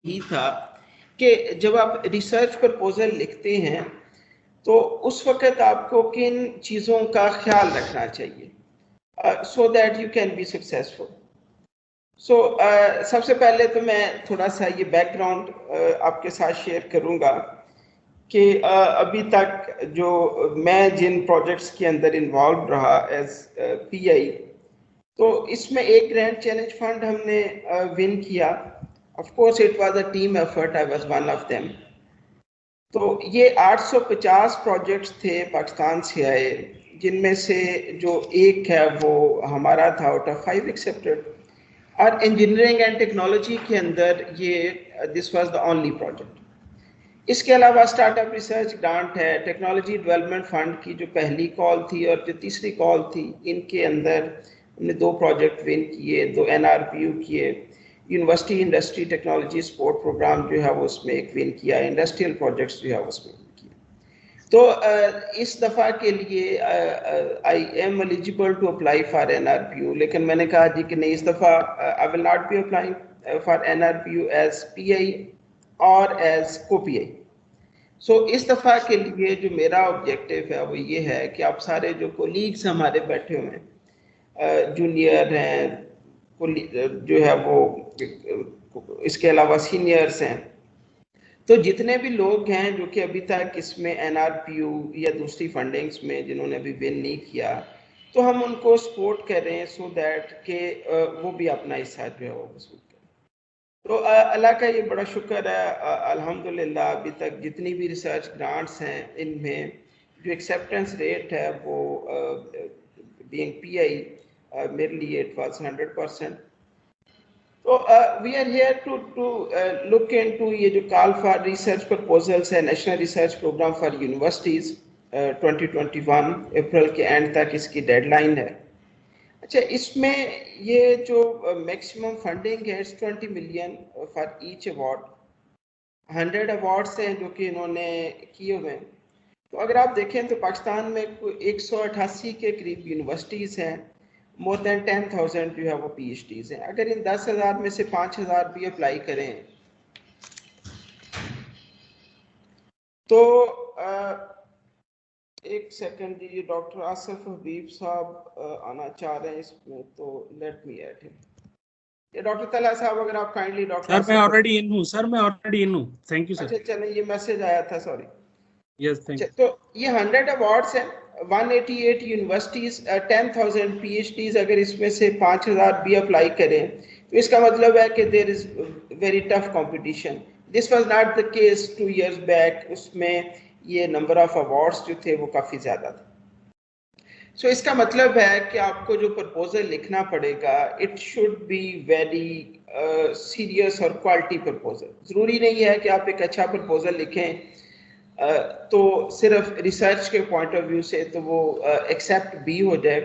ही था कि जब आप रिसर्च प्रपोजल लिखते हैं तो उस वक्त आपको किन चीज़ों का ख्याल रखना चाहिए so that you can be successful. सबसे पहले तो मैं थोड़ा सा ये बैकग्राउंड आपके साथ शेयर करूंगा कि अभी तक जो मैं जिन प्रोजेक्ट्स के अंदर इन्वॉल्व रहा एज पीआई, तो इसमें एक ग्रैंड चैलेंज फंड हमने विन किया। Of course it was a team effort, I was one of them. तो ये 850 प्रोजेक्ट्स थे पाकिस्तान से आए, जिनमें से जो एक है वो हमारा था आउट ऑफ 5 एक्सेप्टेड। और इंजीनियरिंग एंड टेक्नोलॉजी के अंदर ये this was the only project. इसके अलावा स्टार्टअप रिसर्च ग्रांट है, टेक्नोलॉजी डेवलपमेंट फंड की जो पहली कॉल थी और जो तीसरी कॉल थी, इनके अंदर हमने 2 प्रोजेक्ट विन किए, 2 एनआरपीयू किए। University industry technology support program जो है वो उसमें एक विन किया, इंडस्ट्रियल प्रोजेक्ट्स जो है उसमें विन किया। तो इस दफ़ा के लिए I am eligible to apply for NRPU, लेकिन मैंने कहा जी कि नहीं, इस दफ़ा I will not be applying for NRPU as PI और एज को पीआई। इस दफ़ा के लिए जो मेरा ऑब्जेक्टिव है वो ये है कि आप सारे जो कोलीग्स हमारे बैठे हुए हैं, जूनियर हैं, जो है वो, इसके अलावा सीनियर्स हैं, तो जितने भी लोग हैं जो कि अभी तक इसमें एनआरपीयू या दूसरी फंडिंग्स में जिन्होंने अभी विन नहीं किया, तो हम उनको सपोर्ट करें सो दैट के वो भी अपना हिस्सा जो है वो वसूल करें। तो अल्लाह का ये बड़ा शुक्र है, अल्हम्दुलिल्लाह अभी तक जितनी भी रिसर्च ग्रांट्स हैं इनमें जो एक्सेप्टेंस रेट है वो बीइंग पीआई मेरे लिए इट वाज 100%। तो we are here to look into ये जो कॉल फॉर रिसर्च प्रपोजल्स है, national research program for universities 2021 April के एंड तक इसकी डेडलाइन है। अच्छा, इसमें ये जो मैक्सिमम फंडिंग है 20 million for each award. 100 awards हैं जो कि इन्होंने किए हुए हैं। तो अगर आप देखें तो पाकिस्तान में 188 के करीब यूनिवर्सिटीज़ हैं, मोर देन 10,000 जो है वो पीएचडीज हैं। अगर इन 10,000 में से 5,000 भी अप्लाई करें तो एक सेकंड दीजिए, डॉक्टर आसिफ हबीब साहब आना चाह रहे हैं इसमें, तो लेट मी ऐड हिम। ये डॉक्टर तलहा साहब, अगर आप काइंडली डॉक्टर सर मैं ऑलरेडी इन हूं सर, मैं ऑलरेडी इन हूं। Thank you sir. अच्छा चलें, ये मैसेज आया था, सॉरी। Yes thank you. तो ये 100 अवार्ड्स हैं, 188 यूनिवर्सिटीज, 10,000 पीएचडीज। अगर इसमें से 5,000 भी अप्लाई करें तो इसका मतलब है कि there is very tough competition. This was not the case 2 years back, उसमें ये नंबर ऑफ अवार्ड्स जो थे वो काफ़ी ज़्यादा थे। इसका मतलब है कि आपको जो प्रपोजल लिखना पड़ेगा, it should be very serious और क्वालिटी प्रपोजल। ज़रूरी नहीं है कि आप एक अच्छा प्रपोजल लिखें तो सिर्फ रिसर्च के पॉइंट ऑफ व्यू से तो वो एक्सेप्ट भी हो जाए।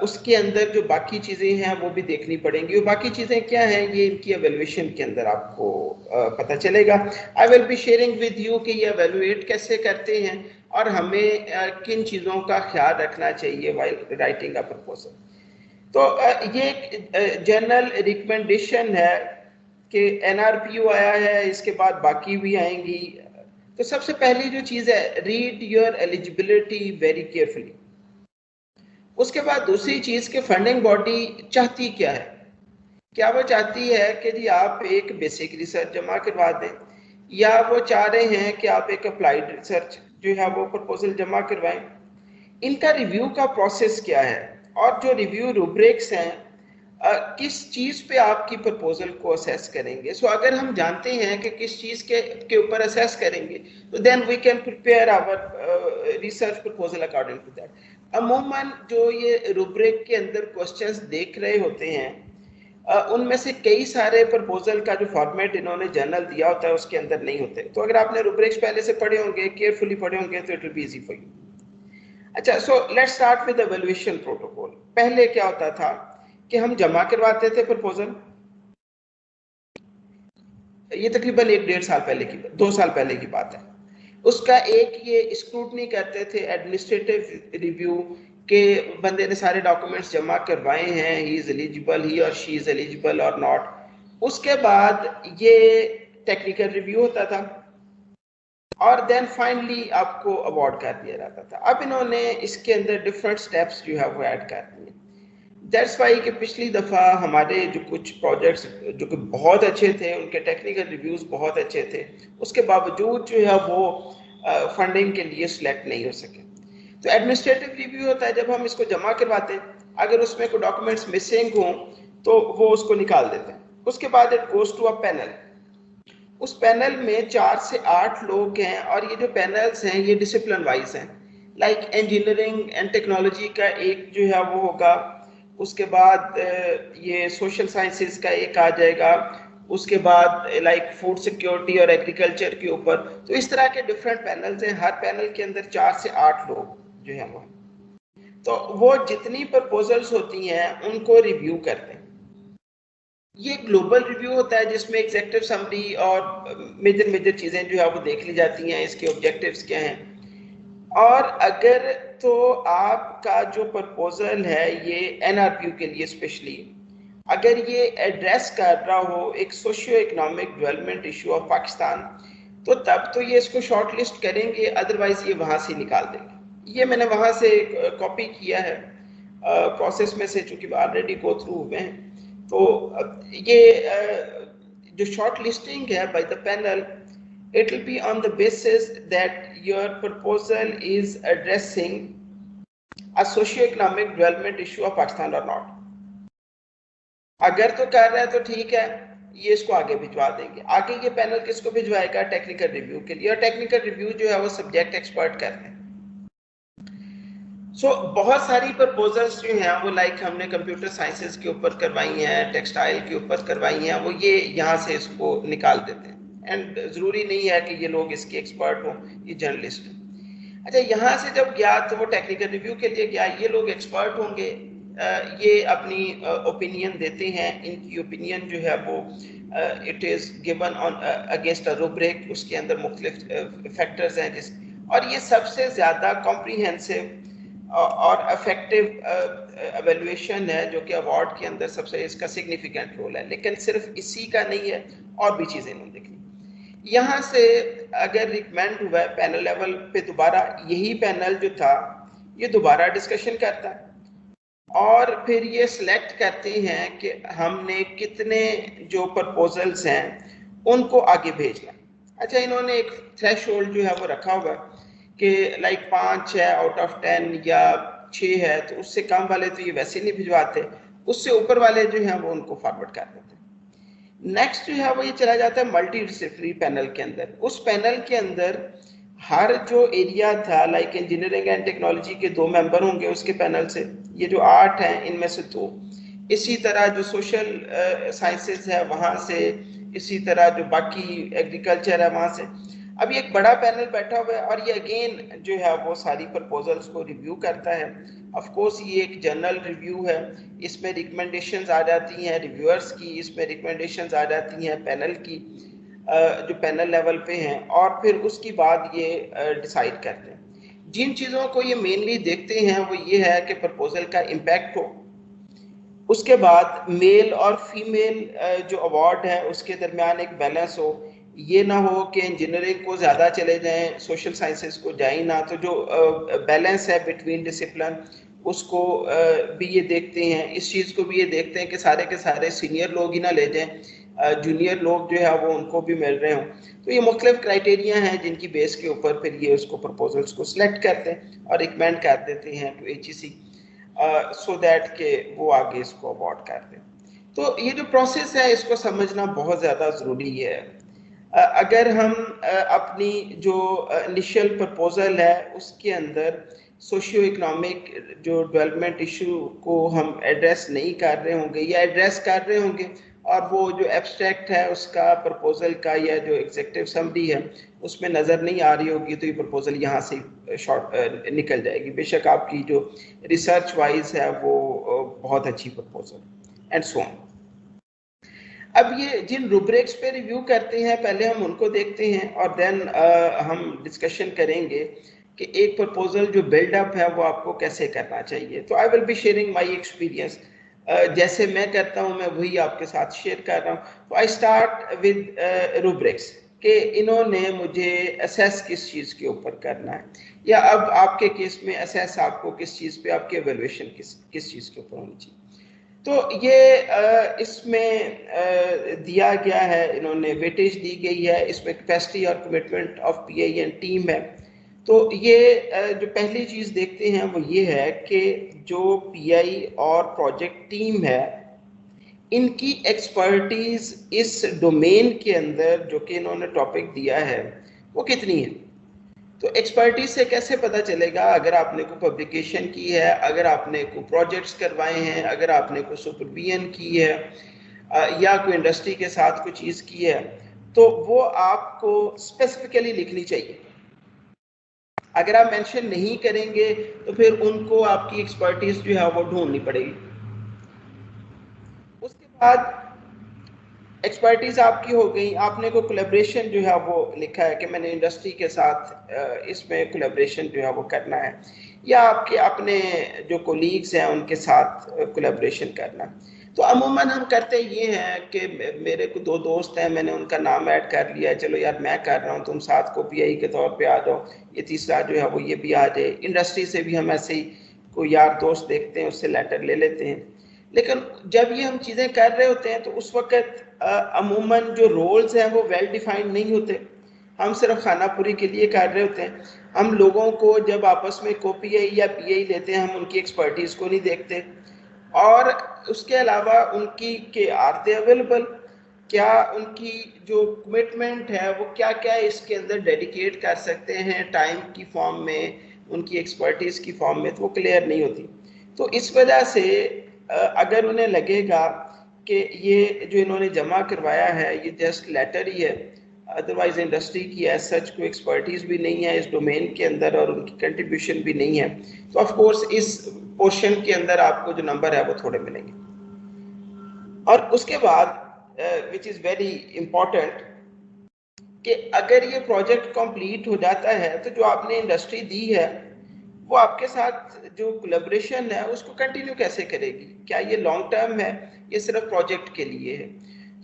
उसके अंदर जो बाकी चीज़ें हैं वो भी देखनी पड़ेंगी। और बाकी चीज़ें क्या हैं, ये इनकी एवेल्युएशन के अंदर आपको पता चलेगा। I will be sharing with you कि ये एवेल्युएट कैसे करते हैं और हमें किन चीज़ों का ख्याल रखना चाहिए वाइल राइटिंग अ प्रपोजल। तो ये एक जनरल रिकमेंडेशन है कि एनआरपीयू आया है, इसके बाद बाकी भी आएंगी। तो सबसे पहली जो चीज़ है, read your eligibility very carefully. उसके बाद दूसरी चीज़ कि फंडिंग बॉडी चाहती क्या है। क्या वो चाहती है कि जी आप एक बेसिक रिसर्च जमा करवा दें, या वो चाह रहे हैं कि आप एक अप्लाइड रिसर्च जो है वो प्रपोजल जमा करवाएं। इनका रिव्यू का प्रोसेस क्या है, और जो रिव्यू रूब्रिक्स हैं किस चीज़ पे आपकी प्रपोजल को असेस करेंगे। अगर हम जानते हैं कि किस चीज़ के ऊपर असेस करेंगे तो then we can prepare our research proposal according to that. अमूमन जो ये रूब्रिक के अंदर क्वेश्चंस देख रहे होते हैं उनमें से कई सारे प्रपोजल का जो फॉर्मेट इन्होंने जनरल दिया होता है उसके अंदर नहीं होते। तो अगर आपने रूब्रिक्स पहले से पढ़े होंगे, केयरफुली पढ़े होंगे, तो it will be easy for you. अच्छा, let's start with evaluation protocol. पहले क्या होता था कि हम जमा करवाते थे प्रपोजल, ये तकरीबन 1-1.5 साल पहले की, 2 साल पहले की बात है। उसका एक ये स्क्रूटनी करते थे, एडमिनिस्ट्रेटिव रिव्यू, के बंदे ने सारे डॉक्यूमेंट्स जमा करवाए हैं, ही इज एलिजिबल, ही और शी इज एलिजिबल और नॉट। उसके बाद ये टेक्निकल रिव्यू होता था और देन फाइनली आपको अवार्ड कर दिया जाता था। अब इन्होंने इसके अंदर डिफरेंट स्टेप्स जो है वो ऐड कर दिए। दैट्स वाई कि पिछली दफ़ा हमारे जो कुछ प्रोजेक्ट्स जो कि बहुत अच्छे थे, उनके टेक्निकल रिव्यूज़ बहुत अच्छे थे, उसके बावजूद जो है वो फंडिंग के लिए सिलेक्ट नहीं हो सके। तो एडमिनिस्ट्रेटिव रिव्यू होता है जब हम इसको जमा करवाते हैं, अगर उसमें कोई डॉक्यूमेंट्स मिसिंग हों तो वो उसको निकाल देते हैं। उसके बाद it goes to a panel. उस पैनल में 4 से 8 लोग हैं और ये जो पैनल्स हैं ये डिसिप्लिन वाइज हैं। लाइक इंजीनियरिंग एंड टेक्नोलॉजी का एक जो है वो होगा, उसके बाद ये सोशल साइंसेज का एक आ जाएगा, उसके बाद लाइक फूड सिक्योरिटी और एग्रीकल्चर के ऊपर। तो इस तरह के डिफरेंट पैनल्स हैं, हर पैनल के अंदर 4 से 8 लोग जो है वो वो जितनी प्रपोजल्स होती हैं उनको रिव्यू करते हैं। ये ग्लोबल रिव्यू होता है जिसमें एग्जेक्टिव समरी और मेजर चीजें जो है वो देख ली जाती हैं, इसके ऑब्जेक्टिव्स क्या हैं। और अगर तो आपका जो प्रपोजल है ये एनआरपीयू के लिए स्पेशली अगर ये एड्रेस कर रहा हो एक socio economic development issue of Pakistan, तो तब तो ये इसको शॉर्ट लिस्ट करेंगे, अदरवाइज ये वहां से निकाल देंगे। ये मैंने वहां से कॉपी किया है प्रोसेस में से, चूंकि ऑलरेडी गो थ्रू हुए हैं। तो ये जो शॉर्ट लिस्टिंग है by the panel, it will be on the basis that your proposal is addressing a socio-economic development issue of Pakistan or not. अगर तो कर रहा है तो ठीक है, ये इसको आगे भिजवा देंगे। आगे ये पैनल किसको भिजवाएगा? टेक्निकल रिव्यू के लिए, और टेक्निकल रिव्यू जो है वो सब्जेक्ट एक्सपर्ट करते हैं। सो बहुत सारी प्रपोजल्स जो हैं वो लाइक हमने कंप्यूटर साइंसेज के ऊपर करवाई हैं, टेक्सटाइल के ऊपर करवाई हैं, वो ये यहाँ से इसको निकाल देते हैं। एंड जरूरी नहीं है कि ये लोग इसके एक्सपर्ट हों, ये जर्नलिस्ट हैं। अच्छा, यहाँ से जब गया तो वो टेक्निकल रिव्यू के लिए गया, ये लोग एक्सपर्ट होंगे, ये अपनी ओपिनियन देते हैं। इनकी ओपिनियन जो है वो it is given on against a rubric, उसके अंदर मुख्तलिफ फैक्टर्स हैं जिस, और ये सबसे ज़्यादा कॉम्प्रीहेंसिव और इफेक्टिव एवेल्युएशन है जो कि अवार्ड के अंदर सबसे इसका सिग्निफिकेंट रोल है। लेकिन सिर्फ इसी का नहीं है, और भी चीज़ें इन्होंने देखी। यहाँ से अगर रिकमेंड हुआ है पैनल लेवल पे, दोबारा यही पैनल जो था ये दोबारा डिस्कशन करता है और फिर ये सिलेक्ट करते हैं कि हमने कितने जो प्रपोजल्स हैं उनको आगे भेजना। अच्छा, इन्होंने एक थ्रेशोल्ड जो है वो रखा होगा कि लाइक 5 है आउट ऑफ 10 या 6 है, तो उससे कम वाले तो ये वैसे नहीं भिजवाते, उससे ऊपर वाले जो हैं वो उनको फॉरवर्ड कर देते हैं। नेक्स्ट जो है वो ये चला जाता है मल्टी डिसिप्लिनरी पैनल के अंदर। उस पैनल के अंदर हर जो एरिया था, लाइक इंजीनियरिंग एंड टेक्नोलॉजी के 2 मेंबर होंगे उसके पैनल से, ये जो 8 हैं इनमें से 2, इसी तरह जो सोशल साइंसेज है वहाँ से, इसी तरह जो बाकी एग्रीकल्चर है वहाँ से। अभी एक बड़ा पैनल बैठा हुआ है और ये अगेन जो है वो सारी प्रपोजल्स को रिव्यू करता है। ऑफ कोर्स ये एक जनरल रिव्यू है, इसमें रिकमेंडेशंस आ जाती हैं रिव्यूअर्स की, इसमें रिकमेंडेशंस आ जाती हैं पैनल की जो पैनल लेवल पे हैं, और फिर उसके बाद ये डिसाइड करते हैं। जिन चीज़ों को ये मेनली देखते हैं वो ये है कि प्रपोजल का इम्पैक्ट हो, उसके बाद मेल और फीमेल जो अवार्ड है उसके दरमियान एक बैलेंस हो। ये ना हो कि इंजीनियरिंग को ज़्यादा चले जाएं, सोशल साइंसेज को जाए ना, तो जो बैलेंस है बिटवीन डिसिप्लिन उसको भी ये देखते हैं। इस चीज़ को भी ये देखते हैं कि सारे के सारे सीनियर लोग ही ना ले जाएं, जूनियर लोग जो है वो उनको भी मिल रहे हों। तो ये मुख्तलिफ क्राइटेरिया हैं जिनकी बेस के ऊपर फिर ये उसको प्रपोजल्स को सिलेक्ट करते हैं और रिकमेंड कर देते हैं टू HEC सो दैट के वो आगे इसको अवार्ड कर दें। तो ये जो प्रोसेस है इसको समझना बहुत ज़्यादा ज़रूरी है। अगर हम अपनी जो इनिशियल प्रपोजल है उसके अंदर सोशियो इकोनॉमिक जो डेवलपमेंट इशू को हम एड्रेस नहीं कर रहे होंगे या एड्रेस कर रहे होंगे और वो जो एब्स्ट्रैक्ट है उसका प्रपोजल का या जो एग्जीक्यूटिव समरी है उसमें नज़र नहीं आ रही होगी, तो ये प्रपोजल यहाँ से शॉर्ट निकल जाएगी। बेशक आपकी जो रिसर्च वाइज है वो बहुत अच्छी प्रपोजल एंड सो ऑन। अब ये जिन रूब्रिक्स पे रिव्यू करते हैं पहले हम उनको देखते हैं और देन हम डिस्कशन करेंगे कि एक प्रपोजल जो बिल्डअप है वो आपको कैसे करना चाहिए। तो I will be sharing my experience. जैसे मैं करता हूं मैं वही आपके साथ शेयर कर रहा हूं। तो आई स्टार्ट विद रूब्रिक्स कि इन्होंने मुझे असेस किस चीज के ऊपर करना है, या अब आपके केस में असेस आपको किस चीज पे, आपकी एवेल्युएशन किस चीज के ऊपर होनी चाहिए। तो ये इसमें दिया गया है, इन्होंने वेटेज दी गई है, इसमें कैपेसिटी और commitment of pi and team है। तो ये जो पहली चीज देखते हैं वो ये है कि जो पीआई और प्रोजेक्ट टीम है, इनकी एक्सपर्टीज इस डोमेन के अंदर जो कि इन्होंने टॉपिक दिया है वो कितनी है। तो एक्सपर्टीज से कैसे पता चलेगा? अगर आपने कोई पब्लिकेशन की है, अगर आपने कोई प्रोजेक्ट्स करवाए हैं, अगर आपने कोई सुपरविजन की है, या कोई इंडस्ट्री के साथ कोई चीज की है, तो वो आपको स्पेसिफिकली लिखनी चाहिए। अगर आप मेंशन नहीं करेंगे तो फिर उनको आपकी एक्सपर्टीज जो है वो ढूंढनी पड़ेगी। उसके बाद एक्सपर्टीज आपकी हो गई, आपने कोई कोलैबोरेशन जो है वो लिखा है कि मैंने इंडस्ट्री के साथ इसमें कोलैबोरेशन जो है वो करना है, या आपके अपने जो कोलीग्स हैं उनके साथ कोलैबोरेशन करना। तो अमूमन हम करते ये हैं कि मेरे को 2 दोस्त हैं, मैंने उनका नाम ऐड कर लिया, चलो यार मैं कर रहा हूँ, तुम साथ को पीआई के तौर पे आ जाओ, ये तीसरा जो है वो ये भी आ जाए। इंडस्ट्री से भी हम ऐसे ही कोई यार दोस्त देखते हैं, उससे लेटर ले लेते हैं। लेकिन जब ये हम चीज़ें कर रहे होते हैं तो उस वक्त अमूमन जो रोल्स हैं वो वेल डिफाइंड नहीं होते, हम सिर्फ खानापुरी के लिए कर रहे होते हैं। हम लोगों को जब आपस में को पीआई या पीआई लेते हैं, हम उनकी एक्सपर्टीज को नहीं देखते, और उसके अलावा उनकी के आर दे अवेलेबल, क्या उनकी जो कमिटमेंट है वो क्या क्या इसके अंदर डेडिकेट कर सकते हैं टाइम की फॉर्म में, उनकी एक्सपर्टीज की फॉर्म में, तो वो क्लियर नहीं होती। तो इस वजह से अगर उन्हें लगेगा कि ये जो इन्होंने जमा करवाया है ये जस्ट लेटर ही है, अदरवाइज इंडस्ट्री की एज सच कोई एक्सपर्टीज भी नहीं है इस डोमेन के अंदर और उनकी कंट्रीब्यूशन भी नहीं है, तो ऑफ कोर्स इस पोर्शन के अंदर आपको जो नंबर है वो थोड़े मिलेंगे। और उसके बाद विच इज वेरी इंपॉर्टेंट कि अगर ये प्रोजेक्ट कंप्लीट हो जाता है तो जो आपने इंडस्ट्री दी है वो आपके साथ जो कोलैबोरेशन है उसको कंटिन्यू कैसे करेगी, क्या ये लॉन्ग टर्म है, ये सिर्फ प्रोजेक्ट के लिए है।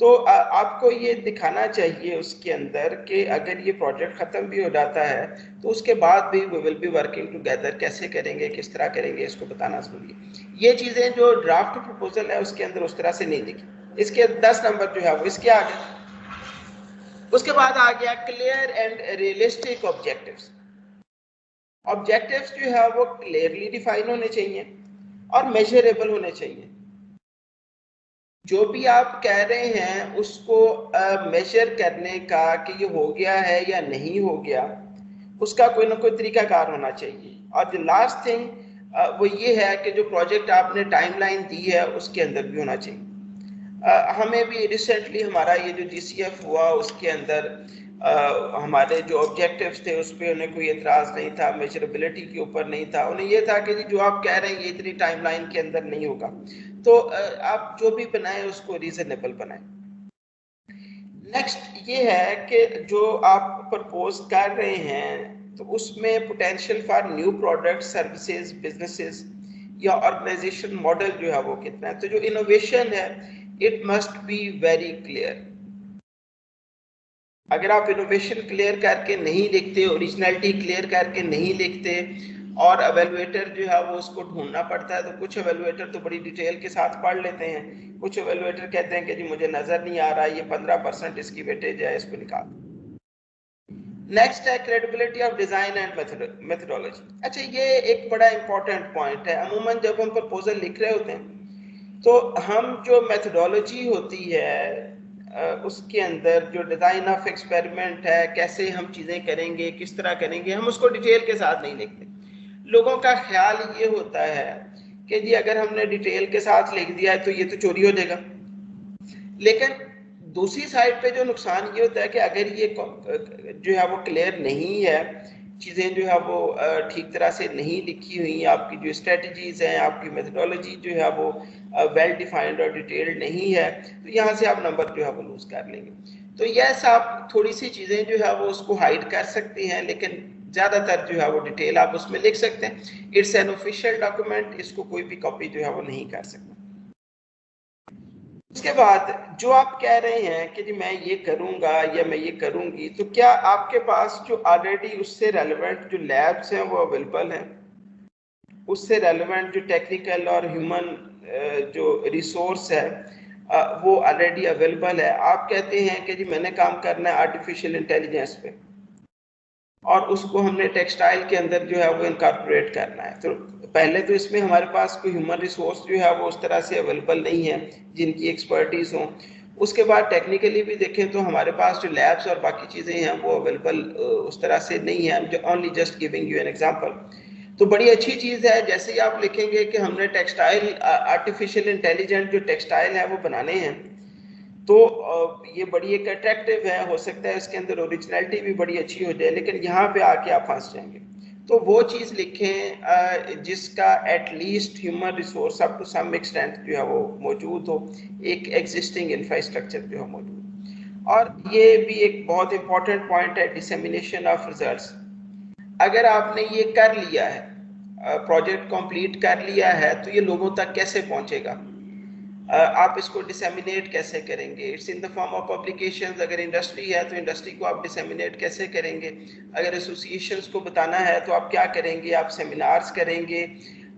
तो आपको ये दिखाना चाहिए उसके अंदर कि अगर ये प्रोजेक्ट खत्म भी हो जाता है तो उसके बाद भी we will be working together, कैसे करेंगे, किस तरह करेंगे, इसको बताना जरूरी है। ये चीजें जो ड्राफ्ट प्रपोजल है उसके अंदर उस तरह से नहीं लिखी। इसके 10 नंबर जो है वो इसके आगे। उसके बाद आ गया clear and realistic objectives. Objectives जो है वो क्लियरली डिफाइन होने चाहिए और मेजरेबल होने चाहिए। जो भी आप कह रहे हैं उसको मेजर करने का कि ये हो गया है या नहीं हो गया, उसका कोई ना कोई तरीकाकार होना चाहिए। और जो लास्ट थिंग वो ये है कि जो प्रोजेक्ट आपने टाइमलाइन दी है उसके अंदर भी होना चाहिए। हमें भी रिसेंटली हमारा ये जो जीसीएफ हुआ उसके अंदर हमारे जो ऑब्जेक्टिव्स थे उस पर उन्हें कोई एतराज नहीं था, मेजरेबिलिटी के ऊपर नहीं था, उन्हें ये था कि जी जो आप कह रहे हैं ये इतनी टाइमलाइन के अंदर नहीं होगा, तो आप जो भी बनाए उसको रीजनेबल बनाए। नेक्स्ट ये है कि जो आप प्रपोज कर रहे हैं तो उसमें potential for new product, services, businesses या ऑर्गेनाइजेशन मॉडल जो है वो कितना है। तो जो इनोवेशन है it must be very clear. अगर आप इनोवेशन क्लियर करके नहीं लिखते, ओरिजिनलिटी क्लियर करके नहीं लिखते, और एवेलुएटर जो है वो उसको ढूंढना पड़ता है, तो कुछ एवेलुएटर तो बड़ी डिटेल के साथ पढ़ लेते हैं, कुछ एवेलुएटर कहते हैं कि जी मुझे नजर नहीं आ रहा, ये 15% इसकी वेटेज है, इसको निकाल। नेक्स्ट है credibility of design and methodology. अच्छा, ये एक बड़ा इंपॉर्टेंट पॉइंट है। अमूमन जब हम प्रपोजल लिख रहे होते हैं तो हम जो मेथोडोलॉजी होती है उसके अंदर जो डिजाइन ऑफ एक्सपेरिमेंट है, कैसे हम चीजें करेंगे, किस तरह करेंगे, हम उसको डिटेल के साथ नहीं लिखते। लोगों का ख्याल ये होता है कि जी अगर हमने डिटेल के साथ लिख दिया है तो ये तो चोरी हो जाएगा। लेकिन दूसरी साइड पे जो नुकसान ये होता है कि अगर ये जो है वो क्लियर नहीं है, चीजें जो है वो ठीक तरह से नहीं लिखी हुई, आपकी जो स्ट्रेटजीज हैं, आपकी मेथोडोलॉजी जो है वो वेल डिफाइंड और डिटेल्ड नहीं है, तो यहाँ से आप नंबर जो है वो लूज कर लेंगे। तो यस, आप थोड़ी सी चीजें जो है वो उसको हाइड कर सकते हैं, लेकिन ज्यादातर जो है वो डिटेल आप उसमें लिख सकते हैं। इट्स एन ऑफिशियल डॉक्यूमेंट, इसको कोई भी कॉपी जो है वो नहीं कर सकता। उसके बाद जो आप कह रहे हैं कि जी मैं ये करूंगा या मैं ये करूंगी, तो क्या आपके पास जो ऑलरेडी उससे रेलेवेंट जो लैब्स हैं वो अवेलेबल हैं, उससे रेलेवेंट जो टेक्निकल और ह्यूमन जो रिसोर्स है वो ऑलरेडी अवेलेबल है? आप कहते हैं कि जी मैंने काम करना है आर्टिफिशियल इंटेलिजेंस पे और उसको हमने टेक्सटाइल के अंदर जो है वो इनकॉर्पोरेट करना है, तो पहले तो इसमें हमारे पास कोई ह्यूमन रिसोर्स जो है वो उस तरह से अवेलेबल नहीं है जिनकी एक्सपर्टीज हो। उसके बाद टेक्निकली भी देखें तो हमारे पास जो लैब्स और बाकी चीज़ें हैं वो अवेलेबल उस तरह से नहीं है। Only just giving you an example. तो बड़ी अच्छी चीज़ है, जैसे ही आप लिखेंगे कि हमने टेक्सटाइल आर्टिफिशियल इंटेलिजेंट जो टेक्सटाइल है वो बनाने हैं, तो ये बड़ी एक अट्रैक्टिव है, हो सकता है इसके अंदर ओरिजिनलिटी भी बड़ी अच्छी हो जाए, लेकिन यहाँ पे आके आप फंस जाएंगे। तो वो चीज़ लिखें जिसका at least human resource up to some extent जो है वो मौजूद हो, एक एग्जिस्टिंग इंफ्रास्ट्रक्चर जो है मौजूद। और ये भी एक बहुत इंपॉर्टेंट पॉइंट है, डिसेमिनेशन ऑफ रिजल्ट्स। अगर आपने ये कर लिया है, प्रोजेक्ट कंप्लीट कर लिया है, तो ये लोगों तक कैसे पहुंचेगा? आप इसको डिसेमिनेट कैसे करेंगे? It's in the form of publications. अगर इंडस्ट्री है तो इंडस्ट्री को आप डिसेमिनेट कैसे करेंगे? अगर एसोसिएशंस को बताना है तो आप क्या करेंगे? आप सेमिनार्स करेंगे?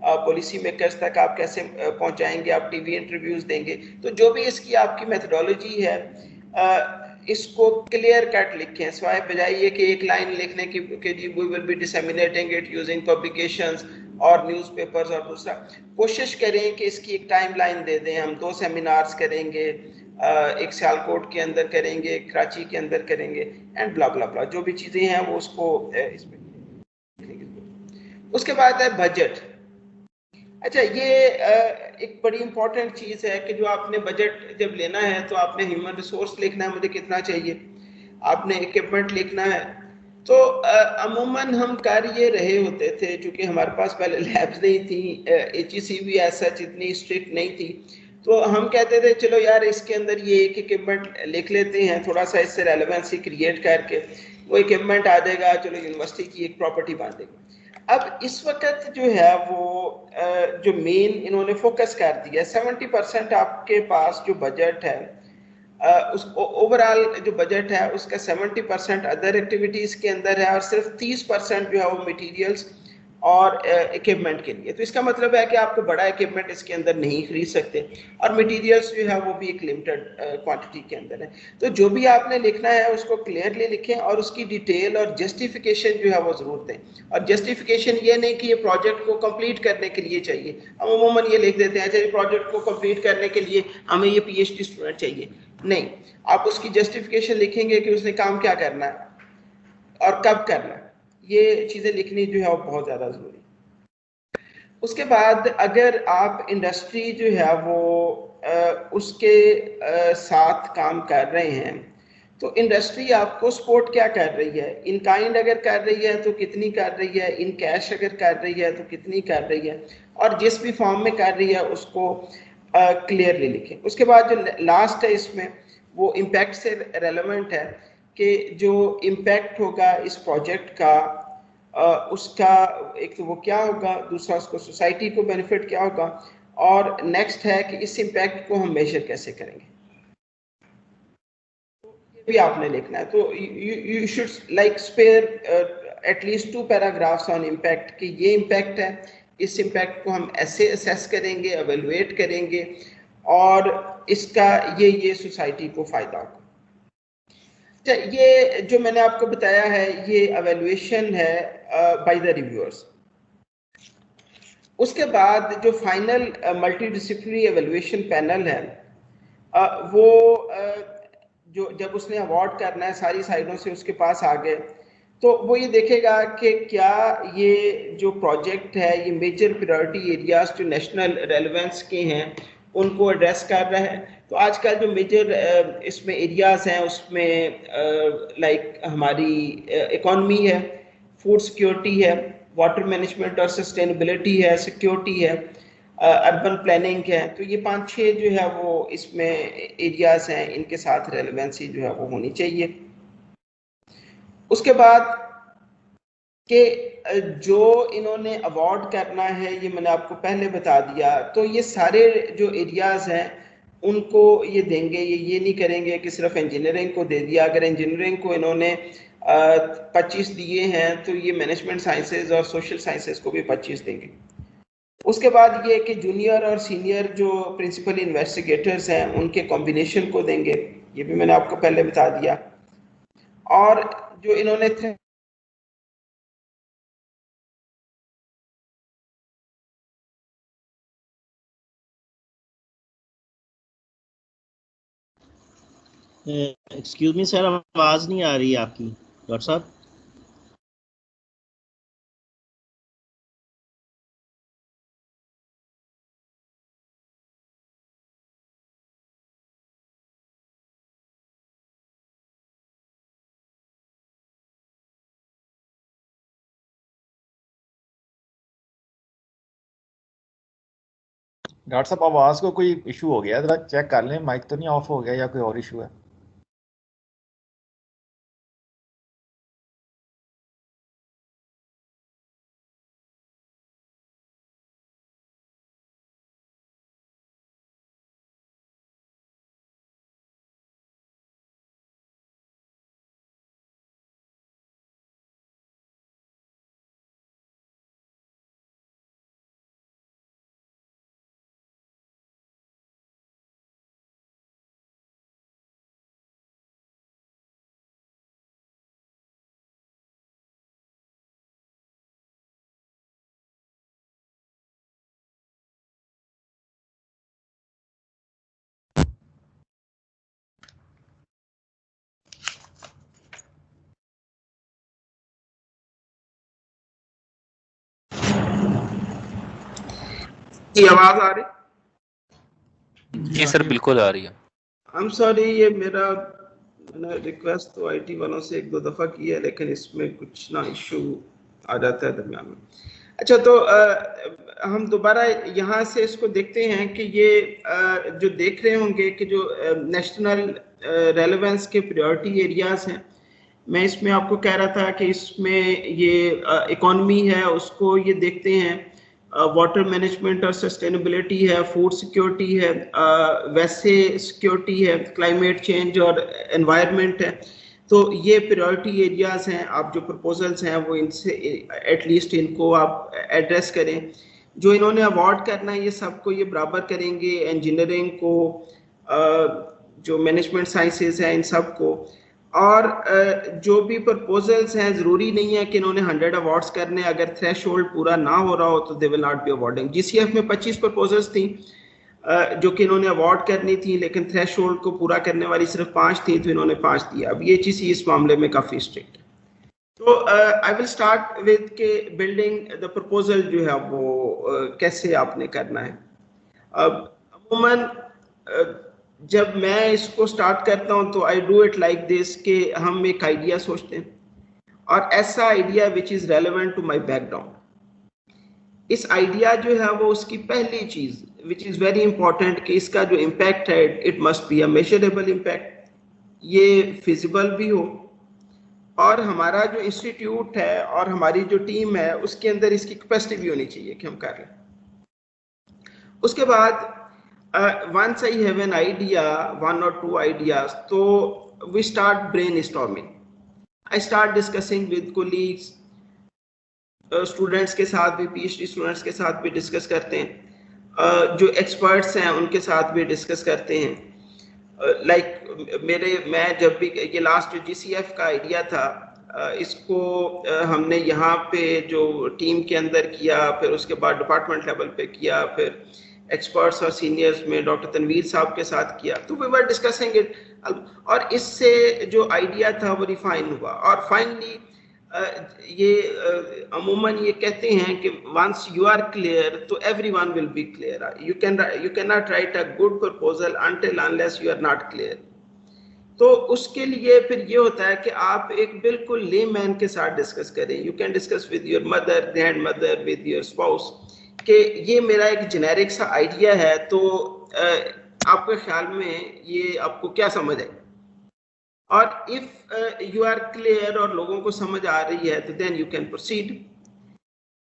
पॉलिसी मेकर्स तक आप कैसे पहुंचाएंगे? आप टीवी इंटरव्यूज देंगे? तो जो भी इसकी आपकी मेथडोलॉजी है, इसको क्लियर कट लिखें, स्वाय बजाय ये कि एक लाइन लिखने की कि we will be disseminating it using publications और न्यूज़पेपर्स। और दूसरा, कोशिश करें कि इसकी एक टाइमलाइन दे दें, हम 2 सेमिनार्स करेंगे, एक सियालकोट के अंदर करेंगे, एक कराची के अंदर करेंगे, एंड ब्ला ब्ला ब्ला, जो भी चीज़ें हैं वो उसको इसमें। उसके बाद है बजट। अच्छा, ये एक बड़ी इंपॉर्टेंट चीज़ है कि जो आपने बजट जब लेना है तो आपने ह्यूमन रिसोर्स लिखना है, मुझे कितना चाहिए, आपने इक्विपमेंट लिखना है। तो अमूमन हम कर ये रहे होते थे, चूंकि हमारे पास पहले लैब्स नहीं थी, HEC भी ऐसा इतनी स्ट्रिक्ट नहीं थी, तो हम कहते थे चलो यार इसके अंदर ये एक इक्विपमेंट लिख लेते हैं, थोड़ा सा इससे रेलेवेंसी क्रिएट करके वो इक्विपमेंट आ जाएगा, चलो यूनिवर्सिटी की एक प्रॉपर्टी बन देगी। अब इस वक्त जो है वो जो मेन इन्होंने फोकस कर दिया, 70% आपके पास जो बजट है, उस ओवरऑल जो बजट है उसका 70% अदर एक्टिविटीज के अंदर है और सिर्फ 30% जो है वो मटेरियल्स और इक्विपमेंट के लिए। तो इसका मतलब है कि आपको बड़ा इक्विपमेंट इसके अंदर नहीं खरीद सकते, और मटेरियल्स जो है वो भी एक लिमिटेड क्वांटिटी के अंदर है। तो जो भी आपने लिखना है उसको क्लियरली लिखें और उसकी डिटेल और जस्टिफिकेशन जो है वो जरूर दें। और जस्टिफिकेशन ये नहीं कि ये प्रोजेक्ट को कंप्लीट करने के लिए चाहिए, हम अमूमन ये लिख देते हैं अच्छा प्रोजेक्ट को कंप्लीट करने के लिए हमें ये PhD स्टूडेंट चाहिए। नहीं, आप उसकी जस्टिफिकेशन लिखेंगे कि उसने काम क्या करना है और कब करना है, ये चीजें लिखनी जो है वो बहुत ज्यादा जरूरी। उसके बाद अगर आप इंडस्ट्री जो है वो उसके साथ काम कर रहे हैं, तो इंडस्ट्री आपको सपोर्ट क्या कर रही है? इन काइंड अगर कर रही है तो कितनी कर रही है, इन कैश अगर कर रही है तो कितनी कर रही है, और जिस भी फॉर्म में कर रही है उसको क्लियरली लिखें। उसके बाद जो लास्ट है इसमें वो इम्पैक्ट से रेलेवेंट है कि जो इम्पैक्ट होगा इस प्रोजेक्ट का, उसका एक तो वो क्या होगा, दूसरा उसको सोसाइटी को बेनिफिट क्या होगा, और नेक्स्ट है कि इस इम्पैक्ट को हम मेजर कैसे करेंगे, ये भी आपने लिखना है। तो you should like spare at least 2 paragraphs on impact कि ये इम्पैक्ट है, इस इम्पैक्ट को हम ऐसे असेस करेंगे, एवेलुएट करेंगे, और इसका ये सोसाइटी को फायदा होगा। ये जो मैंने आपको बताया है ये एवेल्युएशन है बाय द रिव्यूअर्स। उसके बाद जो फाइनल मल्टीडिसिप्लिनरी एवेल्युएशन पैनल है, वो जो जब उसने अवार्ड करना है सारी साइडों से उसके पास आ गए, तो वो ये देखेगा कि क्या ये जो प्रोजेक्ट है ये मेजर प्रायोरिटी एरियाज जो नेशनल रेलेवेंस के हैं उनको एड्रेस कर रहा है। तो आजकल जो मेजर इसमें एरियाज हैं उसमें लाइक हमारी इकोनॉमी है, फूड सिक्योरिटी है, वाटर मैनेजमेंट और सस्टेनेबिलिटी है, सिक्योरिटी है, अर्बन प्लानिंग है। तो ये 5-6 जो है वो इसमें एरियाज हैं, इनके साथ रेलेवेंसी जो है वो होनी चाहिए। उसके बाद कि जो इन्होंने अवार्ड करना है ये मैंने आपको पहले बता दिया। तो ये सारे जो एरियाज हैं उनको ये देंगे, ये नहीं करेंगे कि सिर्फ इंजीनियरिंग को दे दिया। अगर इंजीनियरिंग को इन्होंने 25 दिए हैं तो ये मैनेजमेंट साइंसेज और सोशल साइंसेज को भी 25 देंगे। उसके बाद ये कि जूनियर और सीनियर जो प्रिंसिपल इन्वेस्टिगेटर्स हैं उनके कॉम्बिनेशन को देंगे, ये भी मैंने आपको पहले बता दिया। और जो इन्होंने एक्सक्यूज मी सर, आवाज नहीं आ रही है आपकी डॉक्टर साहब। डॉक्टर साहब आवाज को कोई इशू हो गया, जरा चेक कर लें, माइक तो नहीं ऑफ हो गया या कोई और इशू है। की आवाज आ रही? जी सर बिल्कुल आ रही है। आई एम सॉरी, ये मैंने रिक्वेस्ट तो आईटी वालों से 1-2 दफा की है, लेकिन इसमें कुछ ना इशू आ जाता है दरमियान में। अच्छा, तो हम दोबारा यहाँ से इसको देखते हैं कि ये जो देख रहे होंगे कि जो नेशनल रेलेवेंस के प्रायोरिटी एरियाज हैं, मैं इसमें आपको कह रहा था कि इसमें ये इकोनॉमी है उसको ये देखते हैं, वाटर मैनेजमेंट और सस्टेनेबिलिटी है, फूड सिक्योरिटी है, वैसे सिक्योरिटी है, क्लाइमेट चेंज और एनवायरनमेंट है। तो ये प्रायोरिटी एरियाज हैं। आप जो प्रपोजल्स हैं वो इनसे एटलीस्ट इनको आप एड्रेस करें। जो इन्होंने अवार्ड करना है ये सबको ये बराबर करेंगे, इंजीनियरिंग को, जो मैनेजमेंट साइंसेज है इन सब को। और जो भी प्रपोजल्स हैं ज़रूरी नहीं है कि इन्होंने 100 अवार्ड्स करने, अगर थ्रेशोल्ड पूरा ना हो रहा हो तो they will not B awarding. GCF में 25 प्रपोजल्स थी जो कि इन्होंने अवार्ड करनी थी, लेकिन थ्रेशोल्ड को पूरा करने वाली सिर्फ 5 थी, तो इन्होंने 5 दिया। अब ये चीज़ इस मामले में काफ़ी स्ट्रिक्ट है। तो आई विल स्टार्ट विद के बिल्डिंग द प्रपोजल जो है वो कैसे आपने करना है। अब अमूमन जब मैं इसको स्टार्ट करता हूं तो I do it like this कि हम एक आइडिया सोचते हैं और ऐसा idea which is relevant to my background. इस आइडिया जो है वो उसकी पहली चीज विच इज वेरी इंपॉर्टेंट कि इसका जो इम्पैक्ट है it must be a measurable impact, ये फिजिबल भी हो, और हमारा जो इंस्टीट्यूट है और हमारी जो टीम है उसके अंदर इसकी कैपेसिटी भी होनी चाहिए कि हम कर लें। उसके बाद once I have an idea, 1 or 2 ideas, so we start brainstorming. I start discussing with colleagues, students के साथ भी, PhD students के साथ भी डिस्कस करते हैं, जो एक्सपर्ट्स हैं उनके साथ भी डिस्कस करते हैं। मैं जब भी ये लास्ट GCF का आइडिया था, इसको हमने यहाँ पे जो टीम के अंदर किया, फिर उसके बाद डिपार्टमेंट लेवल पे किया, फिर एक्सपर्ट्स और सीनियर्स में डॉक्टर तनवीर साहब के साथ किया, तो वी वर डिस्कसिंग इट, और इससे जो आइडिया था वो रिफाइन हुआ। और फाइनली ये अमूमन ये कहते हैं कि वंस यू आर क्लियर तो everyone will be clear. You can not write a good proposal until unless you are not clear. तो उसके लिए फिर ये होता है कि आप एक बिल्कुल लेमैन के साथ डिस्कस करें। You can discuss with your mother, grand mother, with your spouse कि ये मेरा एक जेनेरिक सा आइडिया है, तो आपके ख्याल में ये आपको क्या समझ है। और इफ यू आर क्लियर और लोगों को समझ आ रही है तो देन यू कैन प्रोसीड।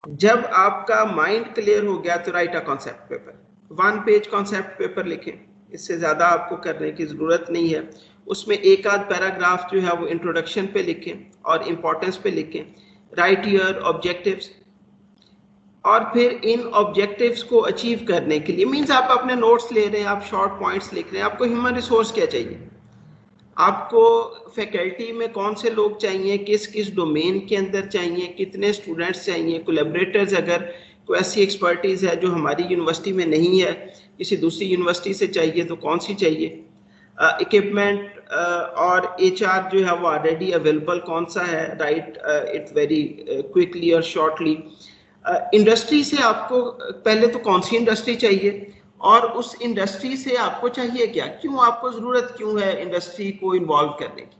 जब आपका माइंड क्लियर हो गया तो right a concept paper, 1 page concept paper लिखें। इससे ज़्यादा आपको करने की ज़रूरत नहीं है। उसमें एक आध पैराग्राफ जो है वो इंट्रोडक्शन पे लिखें और इम्पोर्टेंस पे लिखें। राइट योर ऑब्जेक्टिव्स, और फिर इन ऑब्जेक्टिव्स को अचीव करने के लिए मीन्स आप अपने नोट्स ले रहे हैं, आप शॉर्ट पॉइंट्स लिख रहे हैं, आपको ह्यूमन रिसोर्स क्या चाहिए, आपको फैकल्टी में कौन से लोग चाहिए, किस किस डोमेन के अंदर चाहिए, कितने स्टूडेंट्स चाहिए, कोलैबोरेटर्स, अगर कोई ऐसी एक्सपर्टीज है जो हमारी यूनिवर्सिटी में नहीं है, किसी दूसरी यूनिवर्सिटी से चाहिए तो कौन सी चाहिए, इक्विपमेंट और एचआर जो है वो ऑलरेडी अवेलेबल कौन सा है, राइट इट वेरी क्विकली और शॉर्टली। इंडस्ट्री से आपको पहले तो कौन सी इंडस्ट्री चाहिए और उस इंडस्ट्री से आपको चाहिए क्या, क्यों आपको जरूरत क्यों है इंडस्ट्री को इन्वॉल्व करने की।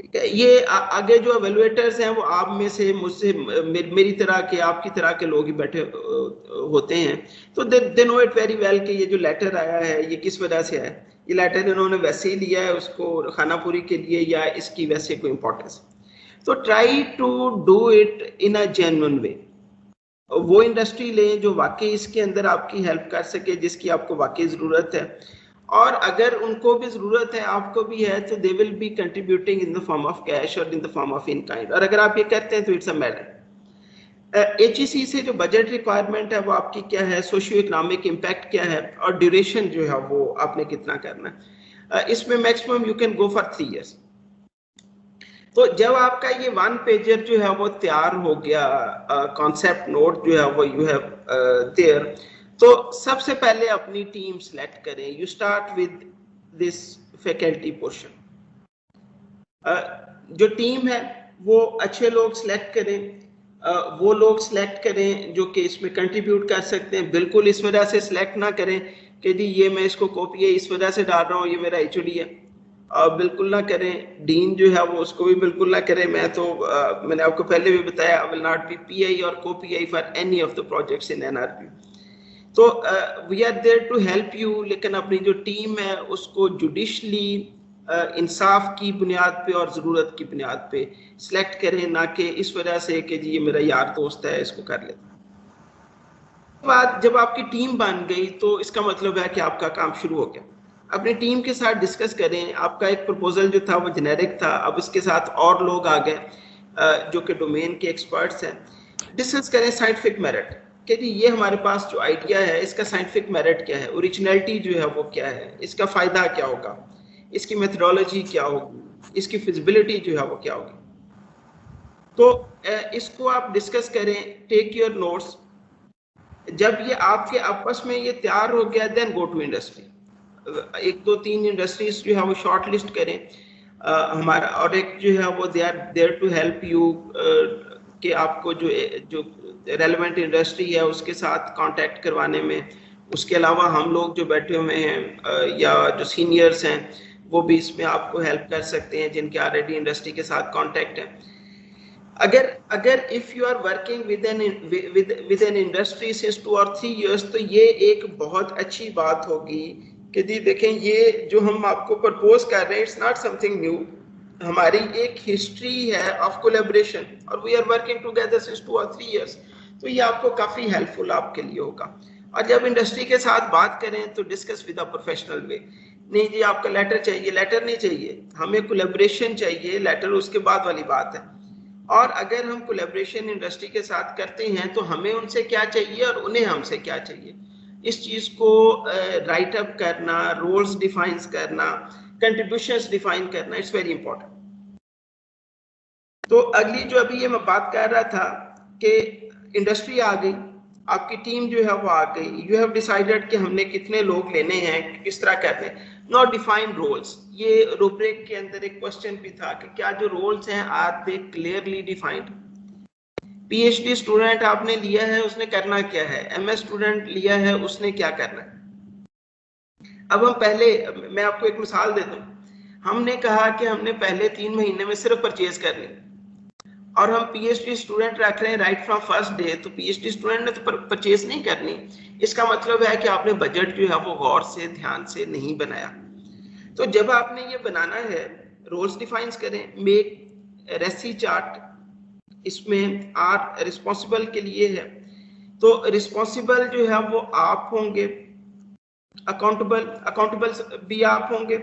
ठीक है, ये आगे जो एवेलुएटर्स हैं वो आप में से, मुझसे, मेरी तरह के, आपकी तरह के लोग ही बैठे होते हैं, तो they know it very well कि ये जो लेटर आया है ये किस वजह से है, ये लेटर इन्होंने वैसे ही लिया है उसको खानापुरी के लिए या इसकी वैसे कोई इंपॉर्टेंस। तो try to do it in a genuine way. वो इंडस्ट्री लें जो वाकई इसके अंदर आपकी हेल्प कर सके, जिसकी आपको वाकई जरूरत है, और अगर उनको भी जरूरत है, आपको भी है, तो they will be contributing in the form of cash और in the form of in kind. और अगर आप ये करते हैं तो इट्स अ मैटर। HEC से जो बजट रिक्वायरमेंट है वो आपकी क्या है, सोशियो इकोनॉमिक इम्पैक्ट क्या है, और ड्यूरेशन जो है वो आपने कितना करना है। इसमें maximum you can go for 3 years। तो जब आपका ये 1 पेजर जो है वो तैयार हो गया, कॉन्सेप्ट नोट जो है वो यू हैव देयर, तो सबसे पहले अपनी टीम सेलेक्ट करें। You start with this faculty portion. जो टीम है वो अच्छे लोग सेलेक्ट करें, वो लोग सेलेक्ट करें जो कि इसमें कंट्रीब्यूट कर सकते हैं। बिल्कुल इस वजह से सिलेक्ट ना करें कि जी ये मैं इसको कॉपी है इस वजह से डाल रहा हूँ, ये मेरा HOD है, बिल्कुल ना करें। डीन जो है वो उसको भी बिल्कुल ना करें। मैं तो मैंने आपको पहले भी बताया, I will not be PI और co-PI for any of the projects in NRP। तो we are there to help you, लेकिन अपनी जो टीम है उसको जुडिशली इंसाफ की बुनियाद पे और ज़रूरत की बुनियाद पे सिलेक्ट करें, ना कि इस वजह से कि जी ये मेरा यार दोस्त है इसको कर लेता। बाद जब आपकी टीम बन गई तो इसका मतलब है कि आपका काम शुरू हो गया। अपनी टीम के साथ डिस्कस करें। आपका एक प्रपोजल जो था वो जेनेरिक था, अब इसके साथ और लोग आ गए जो कि डोमेन के एक्सपर्ट्स हैं। डिस्कस करें साइंटिफिक मेरिट कि जी ये हमारे पास जो आइडिया है इसका साइंटिफिक मेरिट क्या है, ओरिजिनलिटी जो है वो क्या है, इसका फायदा क्या होगा, इसकी मेथडोलॉजी क्या होगी, इसकी फिजिबिलिटी जो है वो क्या होगी। तो इसको आप डिस्कस करें, टेक योर नोट्स। जब ये आपके आपस में ये तैयार हो गया, then go to industry. 1 2 3 industries जो है वो शॉर्ट लिस्ट करें हमारा, और एक जो है वो they are there to help you कि आपको जो रेलेवेंट इंडस्ट्री है उसके साथ कांटेक्ट करवाने में। उसके अलावा हम लोग जो बैठे हुए हैं या जो सीनियर्स हैं वो भी इसमें आपको हेल्प कर सकते हैं, जिनके ऑलरेडी इंडस्ट्री के साथ कांटेक्ट है। अगर if you are working with an industry since 2 or 3 years, तो ये एक बहुत अच्छी बात होगी कि जी देखें ये जो हम आपको प्रपोज कर रहे हैं इट्स नॉट समथिंग न्यू, हमारी एक हिस्ट्री है ऑफ कोलैबोरेशन और we are working together since 2 or 3 years। तो ये आपको काफी हेल्पफुल आपके लिए होगा। और जब इंडस्ट्री के साथ बात करें तो discuss with a professional way. नहीं जी आपका लेटर चाहिए, लेटर नहीं चाहिए, हमें कोलैबोरेशन चाहिए, लेटर उसके बाद वाली बात है। और अगर हम कोलैबोरेशन इंडस्ट्री के साथ करते हैं तो हमें उनसे क्या चाहिए और उन्हें हमसे क्या चाहिए, इस चीज को राइट अप करना, रोल्स डिफाइन करना, कंट्रीब्यूशंस डिफाइन करना, इट्स वेरी इंपॉर्टेंट। तो अगली जो अभी ये मैं बात कर रहा था कि इंडस्ट्री आ गई, आपकी टीम जो है वो आ गई, यू हैव डिसाइडेड कि हमने कितने लोग लेने हैं, किस तरह करने। नॉट डिफाइन रोल्स, ये रूब्रिक के अंदर एक क्वेश्चन भी था कि क्या जो रोल्स हैं are they clearly defined. PhD student आपने लिया है उसने करना क्या है, MS स्टूडेंट लिया है उसने क्या करना है। अब हम पहले, मैं आपको एक मिसाल देता हूँ, हमने कहा कि हमने पहले 3 महीने में सिर्फ परचेज करनी, और हम PhD स्टूडेंट रख रहे हैं राइट फ्रॉम फर्स्ट डे, तो PhD स्टूडेंट ने तो परचेज नहीं करनी। इसका मतलब है कि आपने बजट जो है वो गौर से ध्यान से नहीं बनाया। तो जब आपने ये बनाना है, रोल्स डिफाइन करें, मेक रेसी चार्ट, इसमें आर रिस्पॉन्सिबल के लिए है, तो रिस्पॉन्सिबल जो है वो आप होंगे, अकाउंटेबल भी आप होंगे।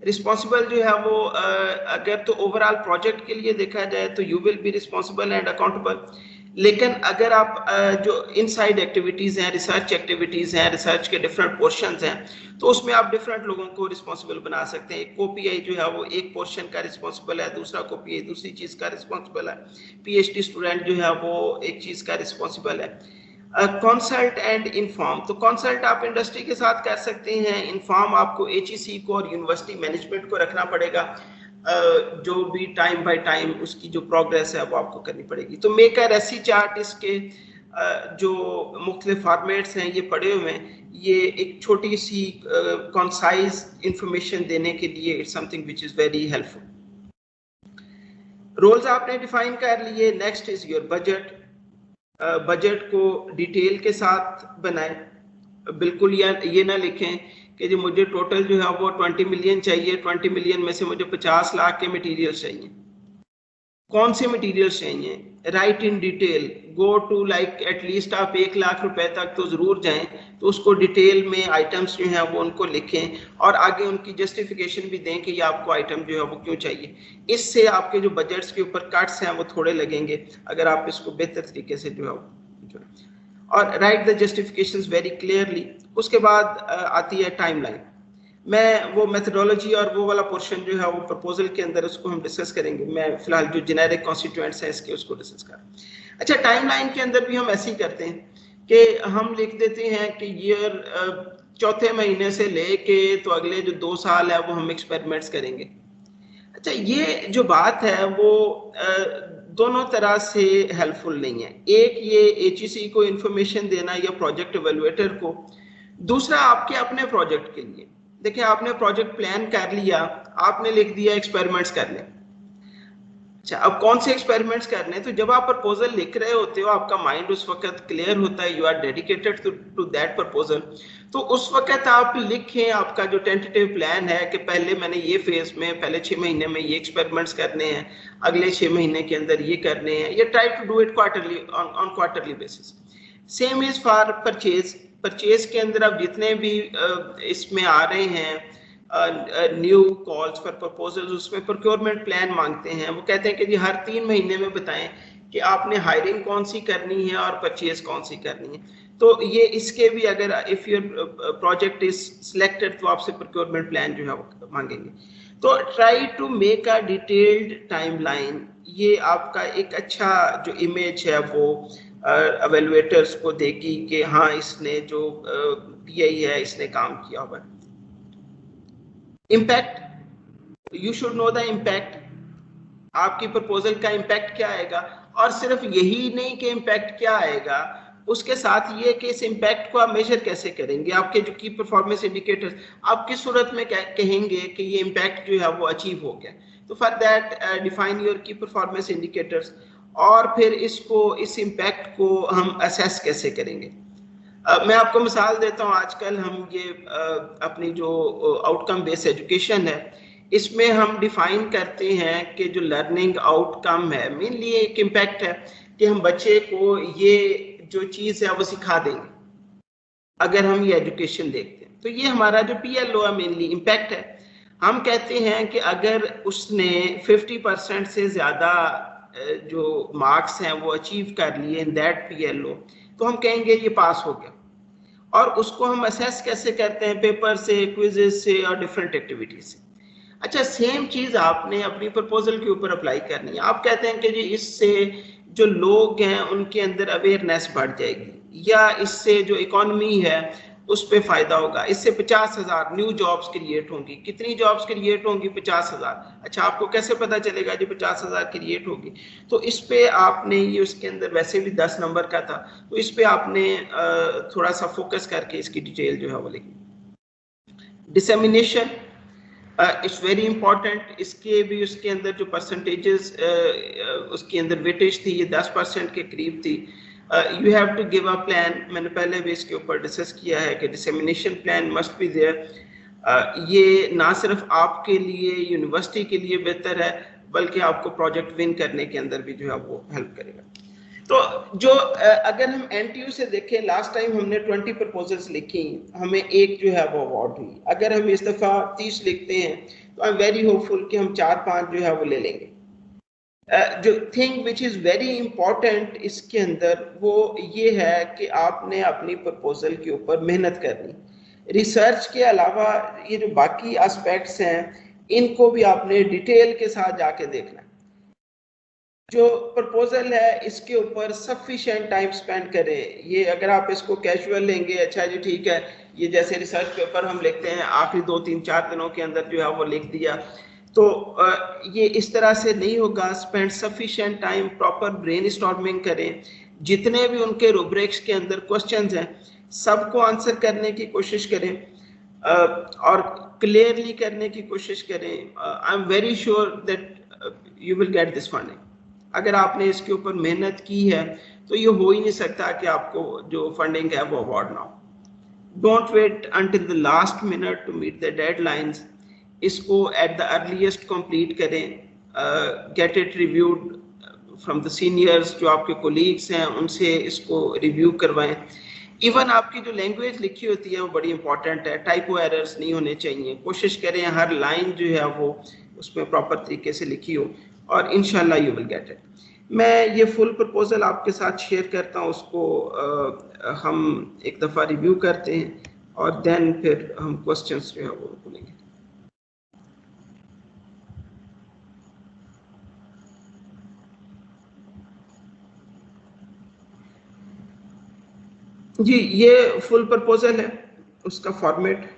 रिस्पॉन्सिबल जो है वो अगर तो ओवरऑल प्रोजेक्ट के लिए देखा जाए तो you will be responsible and accountable. लेकिन अगर आप जो इनसाइड एक्टिविटीज हैं, रिसर्च एक्टिविटीज हैं, रिसर्च के डिफरेंट पोर्शंस हैं, तो उसमें आप डिफरेंट लोगों को रिस्पॉन्सिबल बना सकते हैं। एक को-पीआई जो है वो एक पोर्शन का रिस्पॉन्सिबल है, दूसरा को-पीआई दूसरी चीज का रिस्पॉन्सिबल है, पीएचडी स्टूडेंट जो है वो एक चीज का रिस्पॉन्सिबल है। कंसल्ट एंड इन्फॉर्म, तो कंसल्ट आप इंडस्ट्री के साथ कर सकते हैं, इन्फॉर्म आपको एचईसी को और यूनिवर्सिटी मैनेजमेंट को रखना पड़ेगा। जो भी टाइम बाय टाइम उसकी जो प्रोग्रेस है वो आपको करनी पड़ेगी। तो मेक अ रेसी चार्ट, इसके जो मुख्तलिफ फॉर्मेट्स हैं ये पड़े हुए हैं, ये एक छोटी सी कॉन्साइज इंफॉर्मेशन देने के लिए it's something which is very helpful. Roles आपने डिफाइन कर लिए। Next is your budget. Budget को डिटेल के साथ बनाएं, बिल्कुल ये ना लिखें कि जो मुझे टोटल जो है वो 20 मिलियन चाहिए, 20 मिलियन में से मुझे 50 लाख के मटेरियल्स चाहिए। कौन से मटेरियल्स चाहिए? Write in detail, go to like at least आप 1 लाख रुपए तक तो जरूर जाएं, तो उसको डिटेल में आइटम्स जो हैं वो उनको लिखें और आगे उनकी जस्टिफिकेशन भी दें कि ये आपको आइटम जो है वो क्यों चाहिए। इससे आपके जो बजट्स के ऊपर कट्स हैं वो थोड़े लगेंगे अगर आप इसको बेहतर तरीके से जो है। और right the justifications very clearly. उसके बाद आती है टाइमलाइन। मैं वो मेथडोलॉजी और वो वाला पोर्शन जो है वो प्रपोजल के अंदर उसको हम डिस्कस करेंगे। मैं फिलहाल जो जेनेरिक कॉन्स्टिट्यूएंट्स हैं इसके उसको डिस्कस कर। अच्छा, टाइमलाइन के अंदर भी हम ऐसे ही करते हैं कि हम लिख देते हैं कि ईयर चौथे महीने से लेके तो अगले जो 2 साल है वो हम एक्सपेरिमेंट्स करेंगे। अच्छा, ये जो बात है वो दोनों तरह से हेल्पफुल नहीं है। एक ये एचईसी को इंफॉर्मेशन देना या प्रोजेक्ट इवैल्यूएटर को, दूसरा आपके अपने प्रोजेक्ट के लिए। देखिए, आपने प्रोजेक्ट प्लान कर लिया, आपने लिख दिया एक्सपेरिमेंट्स करने। अच्छा, अब कौन से एक्सपेरिमेंट्स करने? तो जब आप प्रपोजल लिख रहे होते हो आपका माइंड उस वक्त क्लियर होता है, you are dedicated to that proposal, तो उस वक्त आप लिखें आपका जो टेंटेटिव प्लान है कि पहले मैंने ये फेज में पहले 6 महीने में ये एक्सपेरिमेंट्स करने हैं, अगले 6 महीने के अंदर ये करने हैं, ये try to do it quarterly on quarterly basis. Same is for purchase. Purchase के अंदर अब जितने भी इसमें आ रहे हैं न्यू कॉल्स फॉर प्रपोजल्स, उसमें प्रोक्योरमेंट प्लान मांगते हैं। वो कहते हैं कि जी हर 3 महीने में बताएं कि आपने हायरिंग कौन सी करनी है और परचेज कौन सी करनी है। तो ये इसके भी अगर if your project is selected तो आपसे प्रोक्योरमेंट प्लान जो है वो मांगेंगे। तो try to make a detailed timeline. ये आपका एक अच्छा जो इमेज है वो एवेल्युएटर्स को देगी कि हाँ इसने जो पीआई है इसने काम किया हुआ। Impact, you should know the impact. आपकी प्रपोजल का इम्पैक्ट क्या आएगा, और सिर्फ यही नहीं कि इम्पैक्ट क्या आएगा, उसके साथ ये कि इस इम्पैक्ट को आप मेजर कैसे करेंगे। आपके जो की परफॉर्मेंस इंडिकेटर्स आप किस सूरत में कहेंगे कि ये इम्पैक्ट जो है वो अचीव हो गया। तो फॉर दैट डिफाइन योर की परफॉर्मेंस इंडिकेटर्स, और फिर इस इम्पैक्ट को हम असेस कैसे करेंगे। मैं आपको मिसाल देता हूँ। आजकल हम ये अपनी जो आउटकम बेस्ड एजुकेशन है इसमें हम डिफाइन करते हैं कि जो लर्निंग आउटकम है मेनली एक इम्पैक्ट है कि हम बच्चे को ये जो चीज़ है वो सिखा देंगे। अगर हम ये एजुकेशन देखते हैं तो ये हमारा जो पीएलओ है मेनली इम्पैक्ट है। हम कहते हैं कि अगर उसने 50% से ज़्यादा जो मार्क्स हैं वो अचीव कर लिए इन दैट पीएलओ, तो हम कहेंगे ये पास हो गया। और उसको हम असेस कैसे करते हैं? पेपर से, क्विजेस से और डिफरेंट एक्टिविटीज से। अच्छा, सेम चीज आपने अपनी प्रपोजल के ऊपर अप्लाई करनी है। आप कहते हैं कि जी इससे जो लोग हैं उनके अंदर अवेयरनेस बढ़ जाएगी, या इससे जो इकोनॉमी है उस पर फायदा होगा, इससे 50,000 न्यू जॉब्स क्रिएट होंगी। कितनी जॉब्स क्रिएट होंगी? 50,000। अच्छा, आपको कैसे पता चलेगा जो 50,000 क्रिएट होगी? तो इस पे आपने ये उसके अंदर वैसे भी 10 नंबर का था, तो इस पे आपने थोड़ा सा फोकस करके इसकी डिटेल जो है वो लिखी। Dissemination it's very important. इसके भी उसके अंदर जो परसेंटेजेस उसके अंदर वेटेज थी ये 10% के करीब थी। You have to give a plan. मैंने पहले भी इसके ऊपर डिस्कस किया है कि dissemination plan must be there. ये ना सिर्फ आपके लिए यूनिवर्सिटी के लिए बेहतर है बल्कि आपको प्रोजेक्ट विन करने के अंदर भी जो है वो हेल्प करेगा। तो जो अगर हम NTU से देखें, लास्ट टाइम हमने 20 प्रपोजल्स लिखी, हमें एक जो है वो अवार्ड हुई। अगर हम इस दफा 30 लिखते हैं तो आई एम वेरी होपफुल कि हम 4-5 जो है वो ले लेंगे। जो thing which is very important इसके अंदर वो ये है कि आपने अपनी प्रपोजल के ऊपर मेहनत करनी। रिसर्च के अलावा ये जो बाकी एस्पेक्ट्स हैं इनको भी आपने डिटेल के साथ जाके देखना। जो प्रपोजल है इसके ऊपर सफिशिएंट टाइम स्पेंड करें। ये अगर आप इसको कैजुअल लेंगे, अच्छा जी ठीक है, ये जैसे रिसर्च पेपर हम लिखते हैं आखिरी 2-3-4 दिनों के अंदर जो है वो लिख दिया, तो ये इस तरह से नहीं होगा। Spend sufficient time, proper brainstorming करें। जितने भी उनके रूब्रिक्स के अंदर क्वेश्चंस हैं सबको आंसर करने की कोशिश करें और क्लियरली करने की कोशिश करें। I am very sure that you will get this funding. अगर आपने इसके ऊपर मेहनत की है तो ये हो ही नहीं सकता कि आपको जो फंडिंग है वो अवार्ड ना हो। Don't wait until the last minute to meet the deadlines. इसको एट द अर्लीस्ट कंप्लीट करें। Get it reviewed from the seniors, जो आपके कोलीग्स हैं उनसे इसको रिव्यू करवाएं। इवन आपकी जो लैंग्वेज लिखी होती है वो बड़ी इंपॉर्टेंट है, टाइपो एरर्स नहीं होने चाहिए। कोशिश करें हर लाइन जो है वो उसमें प्रॉपर तरीके से लिखी हो और इंशाल्लाह यू विल गेट इट। मैं ये फुल प्रपोजल आपके साथ शेयर करता हूँ, उसको हम एक दफ़ा रिव्यू करते हैं और देन फिर हम क्वेश्चंस जो है वो बोलेंगे। जी, ये फुल प्रपोजल है, उसका फॉर्मेट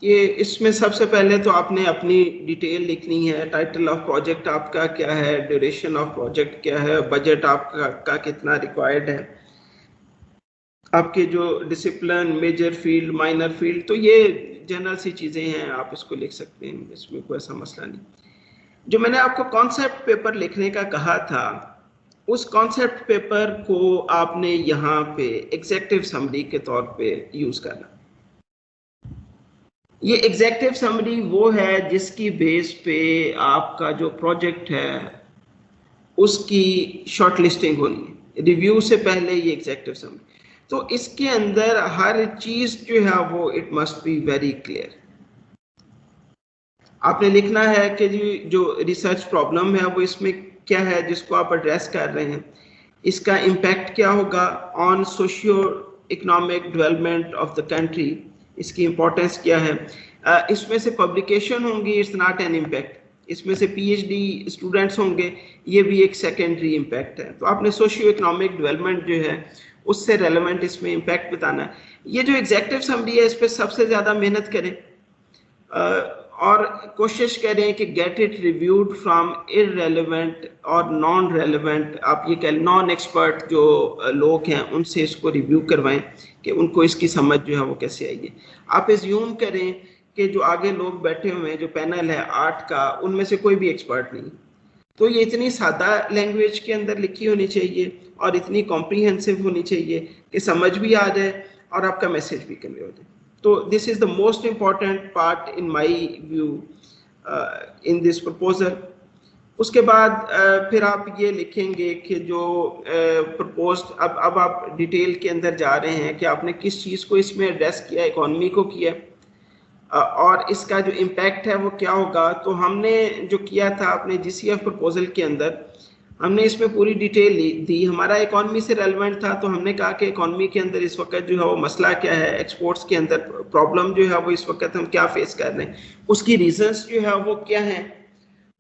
ये। इसमें सबसे पहले तो आपने अपनी डिटेल लिखनी है। टाइटल ऑफ प्रोजेक्ट आपका क्या है, ड्यूरेशन ऑफ प्रोजेक्ट क्या है, बजट आपका कितना रिक्वायर्ड है, आपके जो discipline, major field, minor field, तो ये जनरल सी चीज़ें हैं, आप इसको लिख सकते हैं, इसमें कोई ऐसा मसला नहीं। जो मैंने आपको कॉन्सेप्ट पेपर लिखने का कहा था, उस कॉन्सेप्ट पेपर को आपने यहाँ पे एग्जेक्टिव समरी के तौर पे यूज करना। ये एग्जेक्टिव समरी वो है जिसकी बेस पे आपका जो प्रोजेक्ट है उसकी शॉर्ट लिस्टिंग होनी है। रिव्यू से पहले ये एग्जेक्टिव समरी, तो इसके अंदर हर चीज जो है वो it must be very clear. आपने लिखना है कि जो रिसर्च प्रॉब्लम है वो इसमें क्या है जिसको आप एड्रेस कर रहे हैं, इसका इम्पैक्ट क्या होगा on socio economic development of the country, इसकी इंपॉर्टेंस क्या है। इसमें से पब्लिकेशन होंगी, इट्स नॉट एन इम्पैक्ट। इसमें से PhD स्टूडेंट्स होंगे, ये भी एक सेकेंडरी इम्पैक्ट है। तो आपने सोशियो इकोनॉमिक डेवलपमेंट जो है उससे रेलेवेंट इसमें इम्पैक्ट बताना है। ये जो एग्जेक्टिव समरी है इस पर सबसे ज़्यादा मेहनत करें और कोशिश करें कि gate it reviewed from irrelevant और नॉन रेलेवेंट, आप ये कह नॉन एक्सपर्ट जो लोग हैं उनसे इसको रिव्यू करवाएं कि उनको इसकी समझ जो है वो कैसे आई है। आप एज्यूम करें कि जो आगे लोग बैठे हुए हैं, जो पैनल है 8 का, उनमें से कोई भी एक्सपर्ट नहीं, तो ये इतनी सादा लैंग्वेज के अंदर लिखी होनी चाहिए और इतनी कॉम्प्रीहेंसिव होनी चाहिए कि समझ भी आ जाए और आपका मैसेज भी कन्वे हो जाए। तो this is the most important part in my view in this proposal. उसके बाद फिर आप ये लिखेंगे कि जो प्रपोज्ड, अब आप डिटेल के अंदर जा रहे हैं कि आपने किस चीज़ को इसमें एड्रेस किया, इकोनॉमी को किया और इसका जो इम्पैक्ट है वो क्या होगा। तो हमने जो किया था अपने GCF प्रपोजल के अंदर, हमने इसमें पूरी डिटेल दी। हमारा इकोनॉमी से रेलेवेंट था, तो हमने कहा कि इकोनॉमी के अंदर इस वक्त जो है वो मसला क्या है, एक्सपोर्ट्स के अंदर प्रॉब्लम जो है वो इस वक्त हम क्या फेस कर रहे हैं, उसकी रीजंस जो है वो क्या हैं,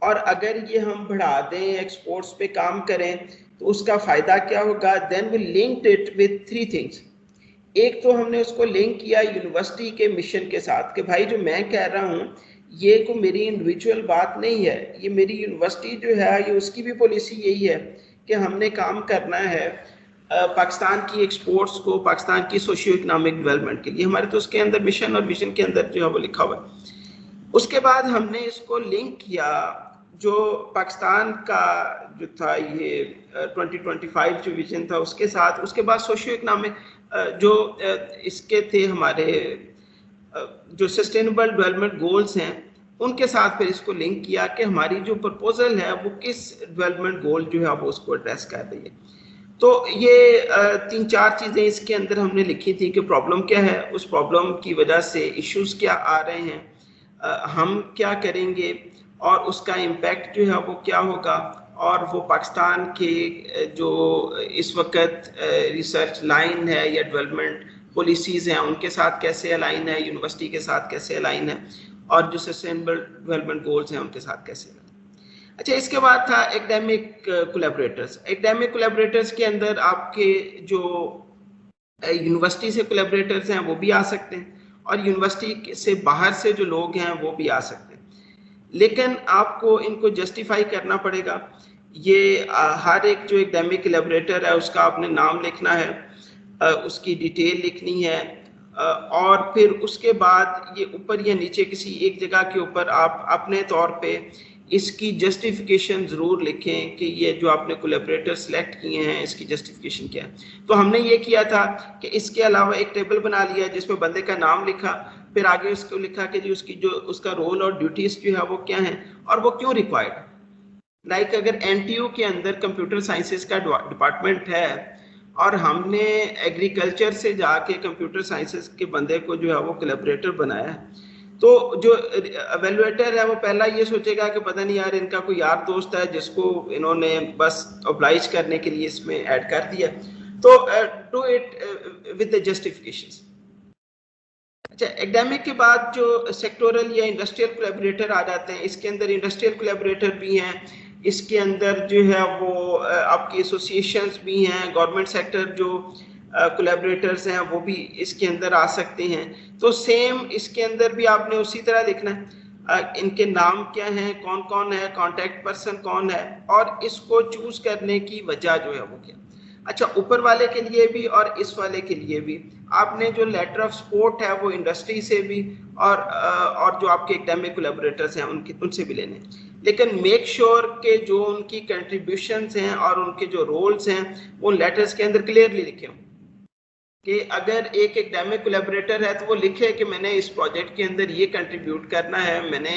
और अगर ये हम बढ़ा दें, एक्सपोर्ट्स पे काम करें तो उसका फायदा क्या होगा। Then we linked it with 3 things. एक तो हमने उसको लिंक किया यूनिवर्सिटी के मिशन के साथ कि भाई जो मैं कह रहा हूँ ये को मेरी इंडिविजुअल बात नहीं है, ये मेरी यूनिवर्सिटी जो है ये उसकी भी पॉलिसी यही है कि हमने काम करना है पाकिस्तान की एक्सपोर्ट्स को, पाकिस्तान की सोशियो इकोनॉमिक डेवलपमेंट के लिए। हमारे तो उसके अंदर मिशन और विजन के अंदर जो है वो लिखा हुआ है। उसके बाद हमने इसको लिंक किया जो पाकिस्तान का जो था ये 2025 जो विजन था उसके साथ। उसके बाद सोशियो इकोनॉमिक जो इसके थे हमारे जो सस्टेनेबल डेवलपमेंट गोल्स हैं उनके साथ फिर इसको लिंक किया कि हमारी जो प्रपोजल है वो किस डेवलपमेंट गोल जो है वो उसको एड्रेस कर रही है। तो ये 3-4 चीजें इसके अंदर हमने लिखी थी कि प्रॉब्लम क्या है, उस प्रॉब्लम की वजह से इश्यूज क्या आ रहे हैं, हम क्या करेंगे और उसका इम्पैक्ट जो है वो क्या होगा, और वो पाकिस्तान के जो इस वक्त रिसर्च लाइन है या डेवलपमेंट पॉलिसीज हैं उनके साथ कैसे अलाइन है, यूनिवर्सिटी के साथ कैसे अलाइन है, और जो सस्टेनेबल डेवलपमेंट गोल्स हैं उनके साथ कैसे अलाइन है। अच्छा, इसके बाद था एकेडमिक कोलैबोरेटर्स। एकेडमिक कोलैबोरेटर्स के अंदर आपके जो यूनिवर्सिटी से कोलैबोरेटर्स हैं वो भी आ सकते हैं, और यूनिवर्सिटी से बाहर से जो लोग हैं वो भी आ सकते हैं, लेकिन आपको इनको जस्टिफाई करना पड़ेगा। ये हर एक जो एकेडमिक कोलैबोरेटर है उसका आपने नाम लिखना है, उसकी डिटेल लिखनी है, और फिर उसके बाद ये ऊपर या नीचे किसी एक जगह के ऊपर आप अपने तौर पे इसकी जस्टिफिकेशन जरूर लिखें कि ये जो आपने कोलैबोरेटर सेलेक्ट किए हैं इसकी जस्टिफिकेशन क्या है। तो हमने ये किया था कि इसके अलावा एक टेबल बना लिया जिसमें बंदे का नाम लिखा, फिर आगे उसको लिखा कि जी उसकी जो उसका रोल और ड्यूटीज जो है वो क्या है और वो क्यों रिक्वायर्ड। लाइक अगर एनटीयू के अंदर कंप्यूटर साइंसेज का डिपार्टमेंट है और हमने एग्रीकल्चर से जाके कंप्यूटर साइंसेज के बंदे को जो है वो कोलैबोरेटर बनाया है, तो जो एवेलुएटर है वो पहला ये सोचेगा कि पता नहीं यार इनका कोई यार दोस्त है जिसको इन्होंने बस ऑब्लाइज करने के लिए इसमें ऐड कर दिया, तो do it with the justifications. अच्छा, एकेडमिक के बाद जो सेक्टोरल या इंडस्ट्रियल कोलैबोरेटर आ जाते हैं, इसके अंदर इंडस्ट्रियल कोलैबोरेटर भी हैं, इसके अंदर जो है वो आपकी एसोसिएशंस भी हैं, गवर्नमेंट सेक्टर जो कोलैबोरेटर्स हैं वो भी इसके अंदर आ सकते हैं। तो सेम इसके अंदर भी आपने उसी तरह लिखना है, इनके नाम क्या हैं, कौन कौन है, कांटेक्ट पर्सन कौन है, और इसको चूज करने की वजह जो है वो क्या। अच्छा, ऊपर वाले के लिए भी और इस वाले के लिए भी आपने जो लेटर ऑफ सपोर्ट है वो इंडस्ट्री से भी और जो आपके एकेडमिक कोलैबोरेटर्स हैं उनसे भी लेने, लेकिन मेक श्योर के जो उनकी कंट्रीब्यूशंस हैं और उनके जो रोल्स हैं वो लेटर्स के अंदर क्लियरली लिखे हों। कि अगर एक एकेडमिक कोलैबोरेटर है तो वो लिखे कि मैंने इस प्रोजेक्ट के अंदर ये कंट्रीब्यूट करना है, मैंने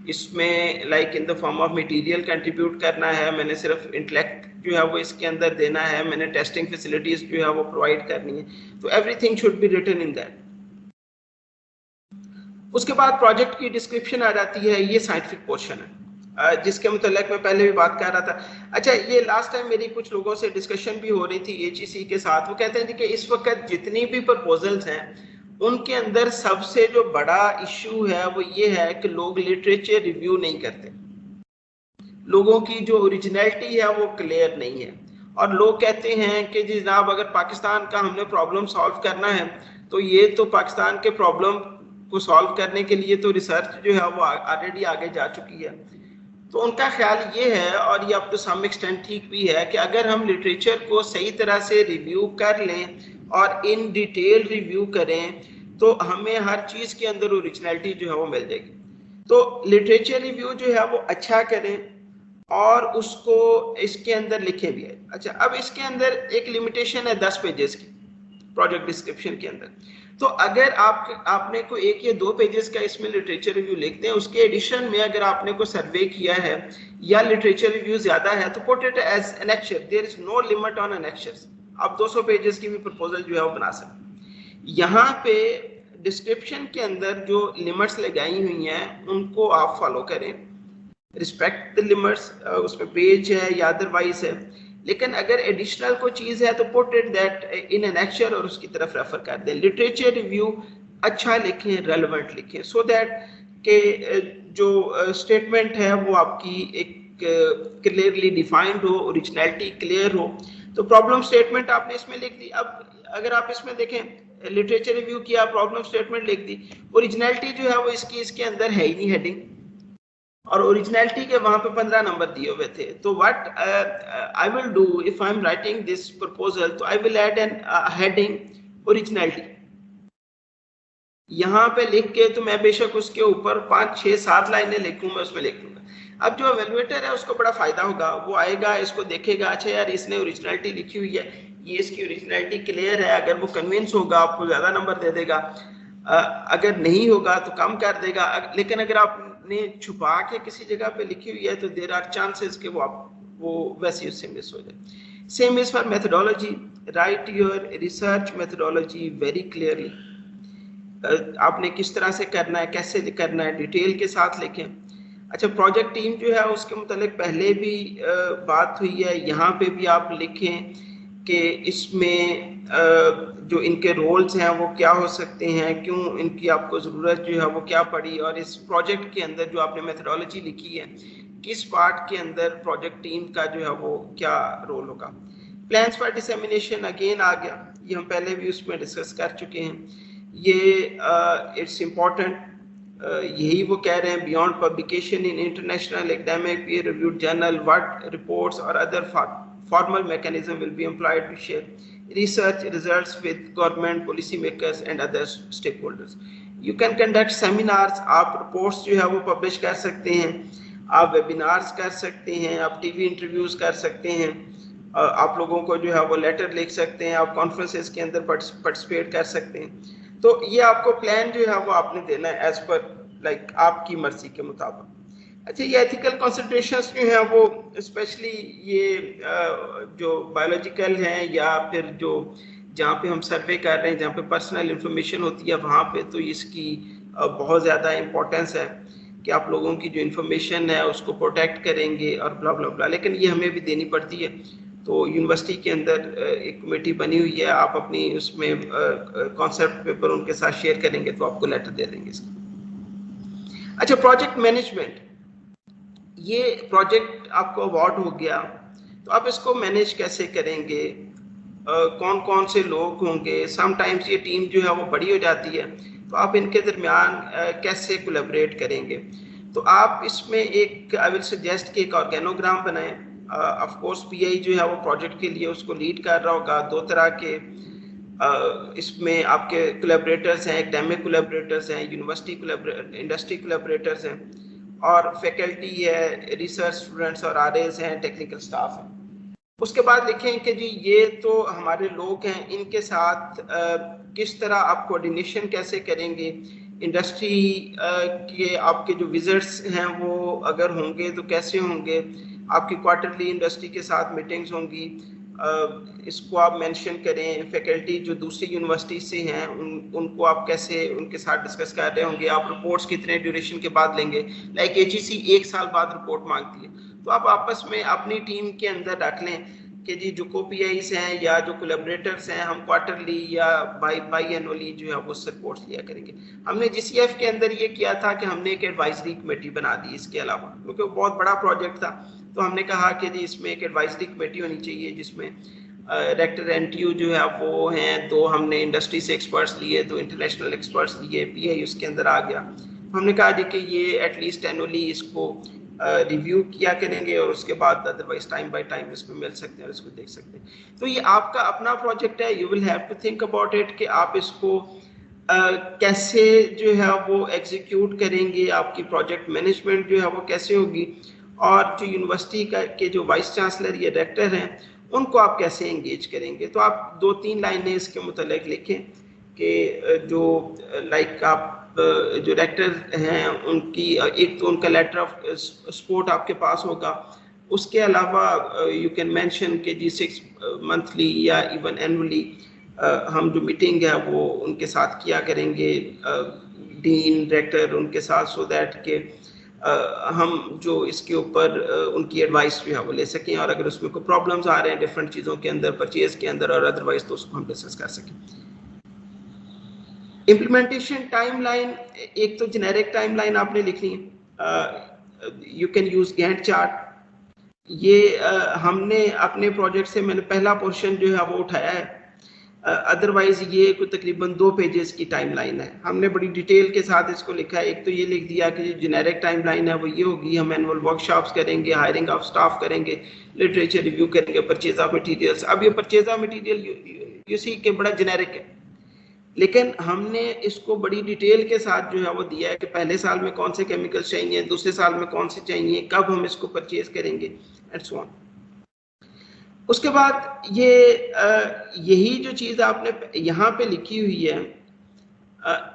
इसमें like in the form of material contribute करना है, मैंने सिर्फ इंटेलेक्ट जो है वो इसके अंदर देना है, मैंने टेस्टिंग फैसिलिटीज जो है वो प्रोवाइड करनी है, तो everything should be written in that. उसके बाद प्रोजेक्ट की डिस्क्रिप्शन आ जाती है, ये साइंटिफिक पोर्शन है जिसके मुतल्लिक मैं पहले भी बात कर रहा था। अच्छा, ये लास्ट टाइम मेरी कुछ लोगों से डिस्कशन भी हो रही थी एचईसी के साथ, वो कहते हैं कि इस वक्त जितनी भी प्रपोजल्स हैं उनके अंदर सबसे जो बड़ा इश्यू है वो ये है कि लोग लिटरेचर रिव्यू नहीं करते, लोगों की जो ओरिजिनलिटी है वो क्लियर नहीं है, और लोग कहते हैं कि जी जनाब अगर पाकिस्तान का हमने प्रॉब्लम सॉल्व करना है तो ये तो पाकिस्तान के प्रॉब्लम को सॉल्व करने के लिए तो रिसर्च जो है वो ऑलरेडी आगे जा चुकी है। तो उनका ख्याल ये है, और ये अब तो सम एक्सटेंट ठीक भी है, कि अगर हम लिटरेचर को सही तरह से रिव्यू कर लें और इन डिटेल रिव्यू करें तो हमें हर चीज के अंदर ओरिजिनलिटी जो है वो मिल जाएगी। तो लिटरेचर रिव्यू जो है वो अच्छा करें और उसको इसके अंदर लिखे भी है। अच्छा, अब इसके अंदर एक लिमिटेशन है 10 पेजेस की प्रोजेक्ट डिस्क्रिप्शन के अंदर, तो अगर आपने को 1 या 2 पेजेस का इसमें लिटरेचर रिव्यू लिखते हैं, उसके एडिशन में अगर आपने को सर्वे किया है या लिटरेचर रिव्यू ज्यादा है तो put it as annexure, there is no limit on annexures. आप 200 पेजेस की भी प्रपोजल जो है वो बना सकते हैं। यहाँ पे डिस्क्रिप्शन के अंदर जो लिमिट्स लगाई हुई हैं उनको आप फॉलो करें, रिस्पेक्ट द लिमिट्स, उसमें पेज है या अदरवाइज है, लेकिन अगर एडिशनल कोई चीज है तो put it that in an actual और उसकी तरफ रेफर कर दें। लिटरेचर रिव्यू अच्छा लिखें, रेलेवेंट लिखें, सो दैट के जो स्टेटमेंट है वो आपकी एक क्लियरली डिफाइंड हो, ओरिजिनलिटी क्लियर हो। तो प्रॉब्लम स्टेटमेंट आपने इसमें लिख दी। अब अगर आप इसमें देखें लिटरेचर रिव्यू किया, प्रॉब्लम स्टेटमेंट लिख दी, ओरिजिनलिटी जो है वो इसके अंदर है ही नहीं हेडिंग, और ओरिजिनलिटी के वहां पे 15 नंबर दिए हुए थे। तो what I will do if I am writing this proposal, तो I will add an heading originality यहाँ पे लिख के, तो मैं बेशक उसके ऊपर 5, 6, 7 लाइनें लिखूं, मैं उसमें लिख लूंगा। अब जो एवेलुएटर है उसको बड़ा फायदा होगा, वो आएगा इसको देखेगा, अच्छा यार इसने ओरिजिनलिटी लिखी हुई है, ये इसकी ओरिजिनलिटी क्लियर है, अगर वो कन्विंस होगा आपको ज्यादा नंबर दे देगा, अगर नहीं होगा तो कम कर देगा। लेकिन अगर आप ने छुपा के किसी जगह पे लिखी हुई है तो देर आर चांसेस कि वो वैसे उससे मिस हो जाए। Same is for methodology, right your research methodology very clearly. आपने किस तरह से करना है, कैसे करना है, डिटेल के साथ लिखें। अच्छा, प्रोजेक्ट टीम जो है उसके मुतालिक पहले भी बात हुई है, यहाँ पे भी आप लिखें कि इसमें जो इनके रोल्स हैं वो क्या हो सकते हैं, क्यों इनकी आपको ज़रूरत जो है वो क्या पड़ी, और इस प्रोजेक्ट के अंदर जो आपने मेथोडोलॉजी लिखी है किस पार्ट के अंदर प्रोजेक्ट टीम का जो है वो क्या रोल होगा। प्लान्स फॉर डिसेमिनेशन अगेन आ गया, ये हम पहले भी उसमें डिस्कस कर चुके हैं। ये इट्स इम्पॉर्टेंट, यही वो कह रहे हैं, beyond publication in international academic peer reviewed journal what reports और other formal mechanism will be employed to share research results with government policy makers and other stakeholders. You can conduct seminars, आप reports जो है वो publish कर सकते हैं, आप webinars कर सकते हैं, आप TV interviews कर सकते हैं, आप लोगों को जो है वो लेटर लिख सकते हैं, आप conferences के अंदर participate कर सकते हैं। तो ये आपको प्लान जो है वो आपने देना है एज पर आपकी मर्जी के मुताबिक। अच्छा, ये एथिकल कंसिडरेशंस जो हैं वो स्पेशली ये जो बायोलॉजिकल हैं या फिर जो जहाँ पे हम सर्वे कर रहे हैं, जहाँ पे पर्सनल इंफॉर्मेशन होती है वहाँ पे तो इसकी बहुत ज़्यादा इम्पोर्टेंस है कि आप लोगों की जो इंफॉर्मेशन है उसको प्रोटेक्ट करेंगे और ब्ला ब्ला ब्ला, लेकिन ये हमें भी देनी पड़ती है। तो यूनिवर्सिटी के अंदर एक कमेटी बनी हुई है, आप अपनी उसमें कॉन्सेप्ट पेपर उनके साथ शेयर करेंगे तो आपको लेटर दे देंगे इसका। अच्छा, प्रोजेक्ट मैनेजमेंट, ये प्रोजेक्ट आपको अवार्ड हो गया तो आप इसको मैनेज कैसे करेंगे, कौन कौन से लोग होंगे, समटाइम्स ये टीम जो है वो बड़ी हो जाती है तो आप इनके दरमियान कैसे कोलैबोरेट करेंगे। तो आप इसमें एक आई विल सजेस्ट कि एक ऑर्गेनोग्राम बनाएं। ऑफ कोर्स पीआई जो है वो प्रोजेक्ट के लिए उसको लीड कर रहा होगा। दो तरह के इसमें आपके कोलैबोरेटर्स हैं, एकेडमिक कोलैबोरेटर्स हैं, यूनिवर्सिटी इंडस्ट्री कोलैबोरेटर्स हैं, और फैकल्टी है, रिसर्च स्टूडेंट्स और आरएस हैं, टेक्निकल स्टाफ है। उसके बाद लिखें कि जी ये तो हमारे लोग हैं, इनके साथ किस तरह आप कोऑर्डिनेशन कैसे करेंगे, इंडस्ट्री के आपके जो विजिट्स हैं वो अगर होंगे तो कैसे होंगे, आपकी क्वार्टरली इंडस्ट्री के साथ मीटिंग्स होंगी, इसको आप मेंशन करें। फैकल्टी जो दूसरी यूनिवर्सिटी से हैं उनको आप कैसे उनके साथ डिस्कस कर रहे होंगे, आप रिपोर्ट्स कितने ड्यूरेशन के बाद लेंगे, लाइक एचईसी 1 साल बाद रिपोर्ट मांगती है तो आप आपस में अपनी टीम के अंदर रख लें कि जी जो को-पीआईज हैं या जो कोलैबोरेटर्स हैं हम क्वार्टरली या बाई एनुअली जो है वो रिपोर्ट्स लिया करेंगे। हमने जीसीएफ के अंदर ये किया था कि हमने एक एडवाइजरी कमेटी बना दी इसके अलावा, क्योंकि वो बहुत बड़ा प्रोजेक्ट था तो हमने कहा कि जी इसमें एक एडवाइजरी कमेटी होनी चाहिए जिसमें रेक्टर एनटीयू जो है वो हैं, 2 हमने इंडस्ट्री से एक्सपर्ट्स लिए, 2 इंटरनेशनल एक्सपर्ट्स लिए, पीआई उसके अंदर आ गया। हमने कहा जी कि ये एटलीस्ट एनुअली इसको रिव्यू किया करेंगे और उसके बाद अदरवाइज टाइम बाय टाइम इसमें मिल सकते हैं और इसको देख सकते हैं। तो ये आपका अपना प्रोजेक्ट है, you will have to think about it कि आप इसको कैसे जो है वो एग्जीक्यूट करेंगे, आपकी प्रोजेक्ट मैनेजमेंट जो है वो कैसे होगी, और जो यूनिवर्सिटी के जो वाइस चांसलर या डायरेक्टर हैं उनको आप कैसे एंगेज करेंगे। तो आप 2-3 लाइनें इसके मुतालिक लिखें कि जो आप जो डायरेक्टर हैं उनकी एक तो उनका लेटर ऑफ सपोर्ट आपके पास होगा, उसके अलावा यू कैन मेंशन कि जी 6 मंथली या इवन एनुअली हम जो मीटिंग है वो उनके साथ किया करेंगे, डीन डायरेक्टर उनके साथ, सो दैट के हम जो इसके ऊपर उनकी एडवाइस जो है वो ले सकें, और अगर उसमें कोई प्रॉब्लम्स आ रहे हैं डिफरेंट चीज़ों के अंदर, परचेज के अंदर और अदरवाइज, तो उसको हम डिस्कस कर सकें। इम्प्लीमेंटेशन टाइमलाइन, एक तो जेनेरिक टाइमलाइन आपने लिखनी है, you can use Gantt chart. ये हमने अपने प्रोजेक्ट से मैंने पहला पोर्शन जो है वो उठाया है, अदरवाइज ये कोई तकरीबन 2 पेजेस की टाइमलाइन है। हमने बड़ी डिटेल के साथ इसको लिखा है। एक तो ये लिख दिया कि जो जेनेरिक टाइमलाइन है वो ये होगी, हम एनुअल वर्कशॉप्स करेंगे, हायरिंग ऑफ स्टाफ करेंगे, लिटरेचर रिव्यू करेंगे, परचेज ऑफ मटीरियल्स। अब ये purchase of material you see के बड़ा जेनेरिक है, लेकिन हमने इसको बड़ी डिटेल के साथ जो है वो दिया है कि पहले साल में कौन से केमिकल्स चाहिए, दूसरे साल में कौन से चाहिए, कब हम इसको परचेज करेंगे एंड सो ऑन। उसके बाद ये यही जो चीज़ आपने यहाँ पे लिखी हुई है,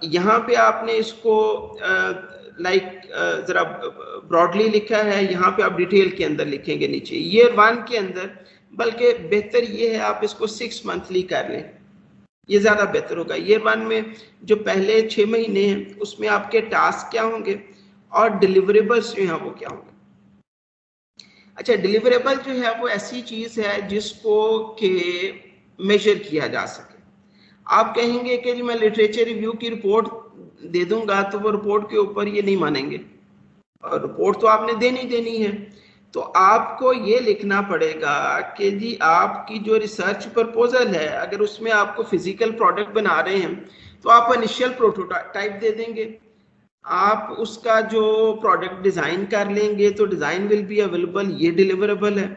यहाँ पे आपने इसको लाइक जरा ब्रॉडली लिखा है, यहाँ पे आप डिटेल के अंदर लिखेंगे नीचे ईयर 1 के अंदर, बल्कि बेहतर ये है आप इसको 6 मंथली कर लें, ये ज्यादा बेहतर होगा। ईयर 1 में जो पहले 6 महीने हैं उसमें आपके टास्क क्या होंगे और डिलीवरेबल्स जो हैं वो क्या होंगे। अच्छा, डिलीवरेबल जो है वो ऐसी चीज है जिसको के मेजर किया जा सके। आप कहेंगे कि जी मैं लिटरेचर रिव्यू की रिपोर्ट दे दूंगा, तो वो रिपोर्ट के ऊपर ये नहीं मानेंगे, और रिपोर्ट तो आपने देनी है। तो आपको ये लिखना पड़ेगा कि जी आपकी जो रिसर्च प्रपोजल है, अगर उसमें आपको फिजिकल प्रोडक्ट बना रहे हैं तो आप इनिशियल प्रोटोटाइप दे देंगे, आप उसका जो प्रोडक्ट डिजाइन कर लेंगे तो डिजाइन विल बी अवेलेबल, ये डिलीवरेबल है।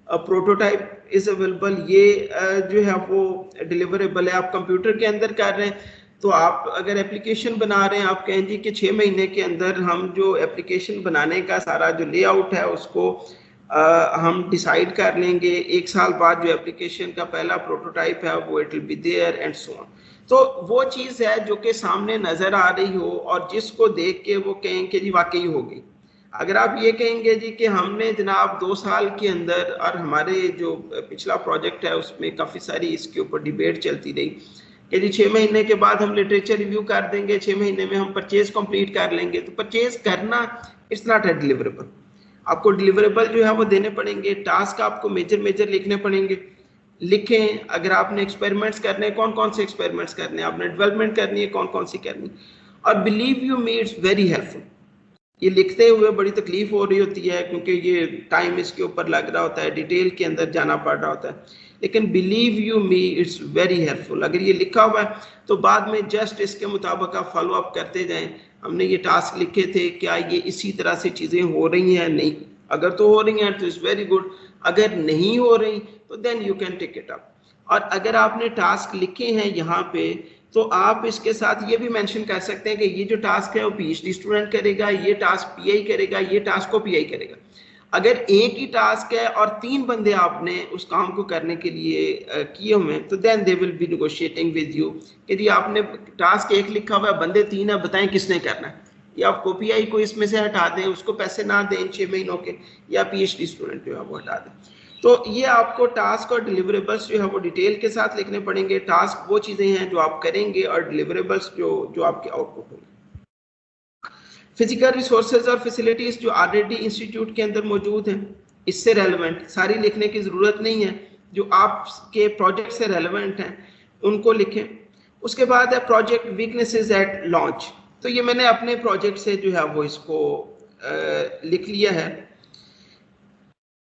प्रोटोटाइप इज अवेलेबल, ये जो है वो डिलीवरेबल है। आप कंप्यूटर के अंदर कर रहे हैं तो आप अगर एप्लीकेशन बना रहे हैं, आप कहें जी कि 6 महीने के अंदर हम जो एप्लीकेशन बनाने का सारा जो लेआउट है उसको हम डिसाइड कर लेंगे, 1 साल बाद जो एप्लीकेशन का पहला प्रोटोटाइप है वो it will be there and so on. तो वो चीज़ है जो कि सामने नजर आ रही हो और जिसको देख के वो कहें कि जी वाकई होगी। अगर आप ये कहेंगे जी कि हमने जनाब 2 साल के अंदर, और हमारे जो पिछला प्रोजेक्ट है उसमें काफ़ी सारी इसके ऊपर डिबेट चलती रही कि जी 6 महीने के बाद हम लिटरेचर रिव्यू कर देंगे, 6 महीने में हम परचेज कंप्लीट कर लेंगे। तो परचेज करना इट्स नॉट ए डिलीवरेबल, आपको डिलीवरेबल जो है वो देने पड़ेंगे, टास्क आपको मेजर लिखने पड़ेंगे। लिखें, अगर आपने एक्सपेरिमेंट्स करने हैं, कौन कौन से एक्सपेरिमेंट्स करने हैं, आपने डेवलपमेंट करनी है, कौन कौन सी करनी। और believe you me it's very helpful. ये लिखते हुए बड़ी तकलीफ हो रही होती है क्योंकि ये टाइम इसके ऊपर लग रहा होता है, डिटेल के अंदर जाना पड़ रहा होता है, लेकिन believe you me it's very helpful. अगर ये लिखा हुआ है तो बाद में जस्ट इसके मुताबिक आप फॉलो अप करते जाएं, हमने ये टास्क लिखे थे, क्या ये इसी तरह से चीजें हो रही हैं, नहीं, अगर तो हो रही हैं तो इट्स वेरी गुड, अगर नहीं हो रही तो then you can take it up. और अगर आपने टास्क लिखे हैं यहाँ पे तो आप इसके साथ ये भी मेंशन कर सकते हैं कि ये जो टास्क है वो पीएचडी स्टूडेंट करेगा, ये टास्क पीआई करेगा, ये टास्क को पीआई करेगा। अगर एक ही टास्क है और 3 बंदे आपने उस काम को करने के लिए किए हुए हैं तो then they will be negotiating with you कि जी आपने टास्क 1 लिखा हुआ है, बंदे 3 है, बताएं किसने करना है, या आप पीआई को इसमें से हटा दें, उसको पैसे ना दें 6 महीनों के, या पीएचडी स्टूडेंट जो है वो हटा दें। तो ये आपको टास्क और डिलीवरेबल्स जो है वो डिटेल के साथ लिखने पड़ेंगे। टास्क वो चीजें हैं जो आप करेंगे और डिलीवरेबल्स जो आपके आउटपुट होंगे। फिजिकल रिसोर्सेज और फैसिलिटीज जो ऑलरेडी इंस्टीट्यूट के अंदर मौजूद हैं, इससे रेलेवेंट सारी लिखने की जरूरत नहीं है, जो आपके प्रोजेक्ट से रेलेवेंट हैं उनको लिखें। उसके बाद है प्रोजेक्ट वीकनेसेस एट लॉन्च। तो ये मैंने अपने प्रोजेक्ट से जो है वो इसको लिख लिया है।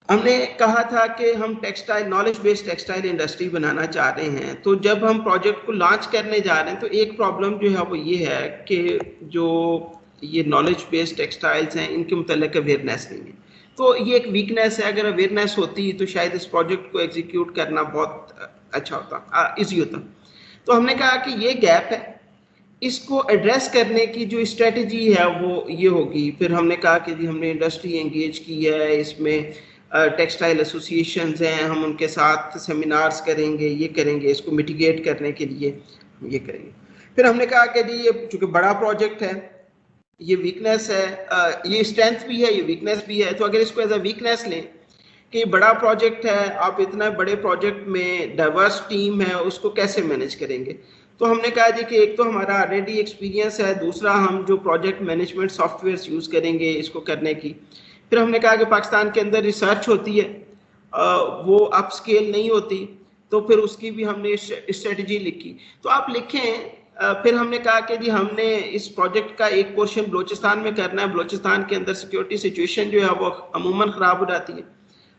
हमने कहा था कि हम textile, knowledge based textile industry बनाना चाह रहे हैं। तो जब हम प्रोजेक्ट को लॉन्च करने जा रहे हैं तो एक प्रॉब्लम जो है वो ये है कि जो ये नॉलेज बेस्ड टेक्सटाइल्स हैं इनके मुतल्लिक अवेयरनेस नहीं है। तो ये एक वीकनेस है, अगर अवेयरनेस होती तो शायद इस प्रोजेक्ट को एग्जीक्यूट करना बहुत अच्छा होता, ईजी होता। तो हमने कहा कि ये गैप है, इसको एड्रेस करने की जो स्ट्रेटजी है वो ये होगी। फिर हमने कहा कि जी हमने इंडस्ट्री एंगेज की है, इसमें टेक्सटाइल एसोसिएशंस हैं, हम उनके साथ सेमिनार्स करेंगे, ये करेंगे, इसको मिटिगेट करने के लिए हम ये करेंगे। फिर हमने कहा कि जी ये चूँकि बड़ा प्रोजेक्ट है, ये वीकनेस है, ये स्ट्रेंथ भी है, ये वीकनेस भी है। तो अगर इसको एज अ वीकनेस लें कि बड़ा प्रोजेक्ट है, आप इतना बड़े प्रोजेक्ट में डाइवर्स टीम है, उसको कैसे मैनेज करेंगे। तो हमने कहा जी कि एक तो हमारा ऑलरेडी एक्सपीरियंस है, दूसरा हम जो प्रोजेक्ट मैनेजमेंट सॉफ्टवेयर यूज़ करेंगे इसको करने की। फिर हमने कहा कि पाकिस्तान के अंदर रिसर्च होती है, वो अप स्केल नहीं होती, तो फिर उसकी भी हमने स्ट्रेटजी लिखी। तो आप लिखें। फिर हमने कहा कि जी हमने इस प्रोजेक्ट का एक पोर्शन बलोचिस्तान में करना है, बलोचिस्तान के अंदर सिक्योरिटी सिचुएशन जो है वो अमूमन ख़राब हो जाती है,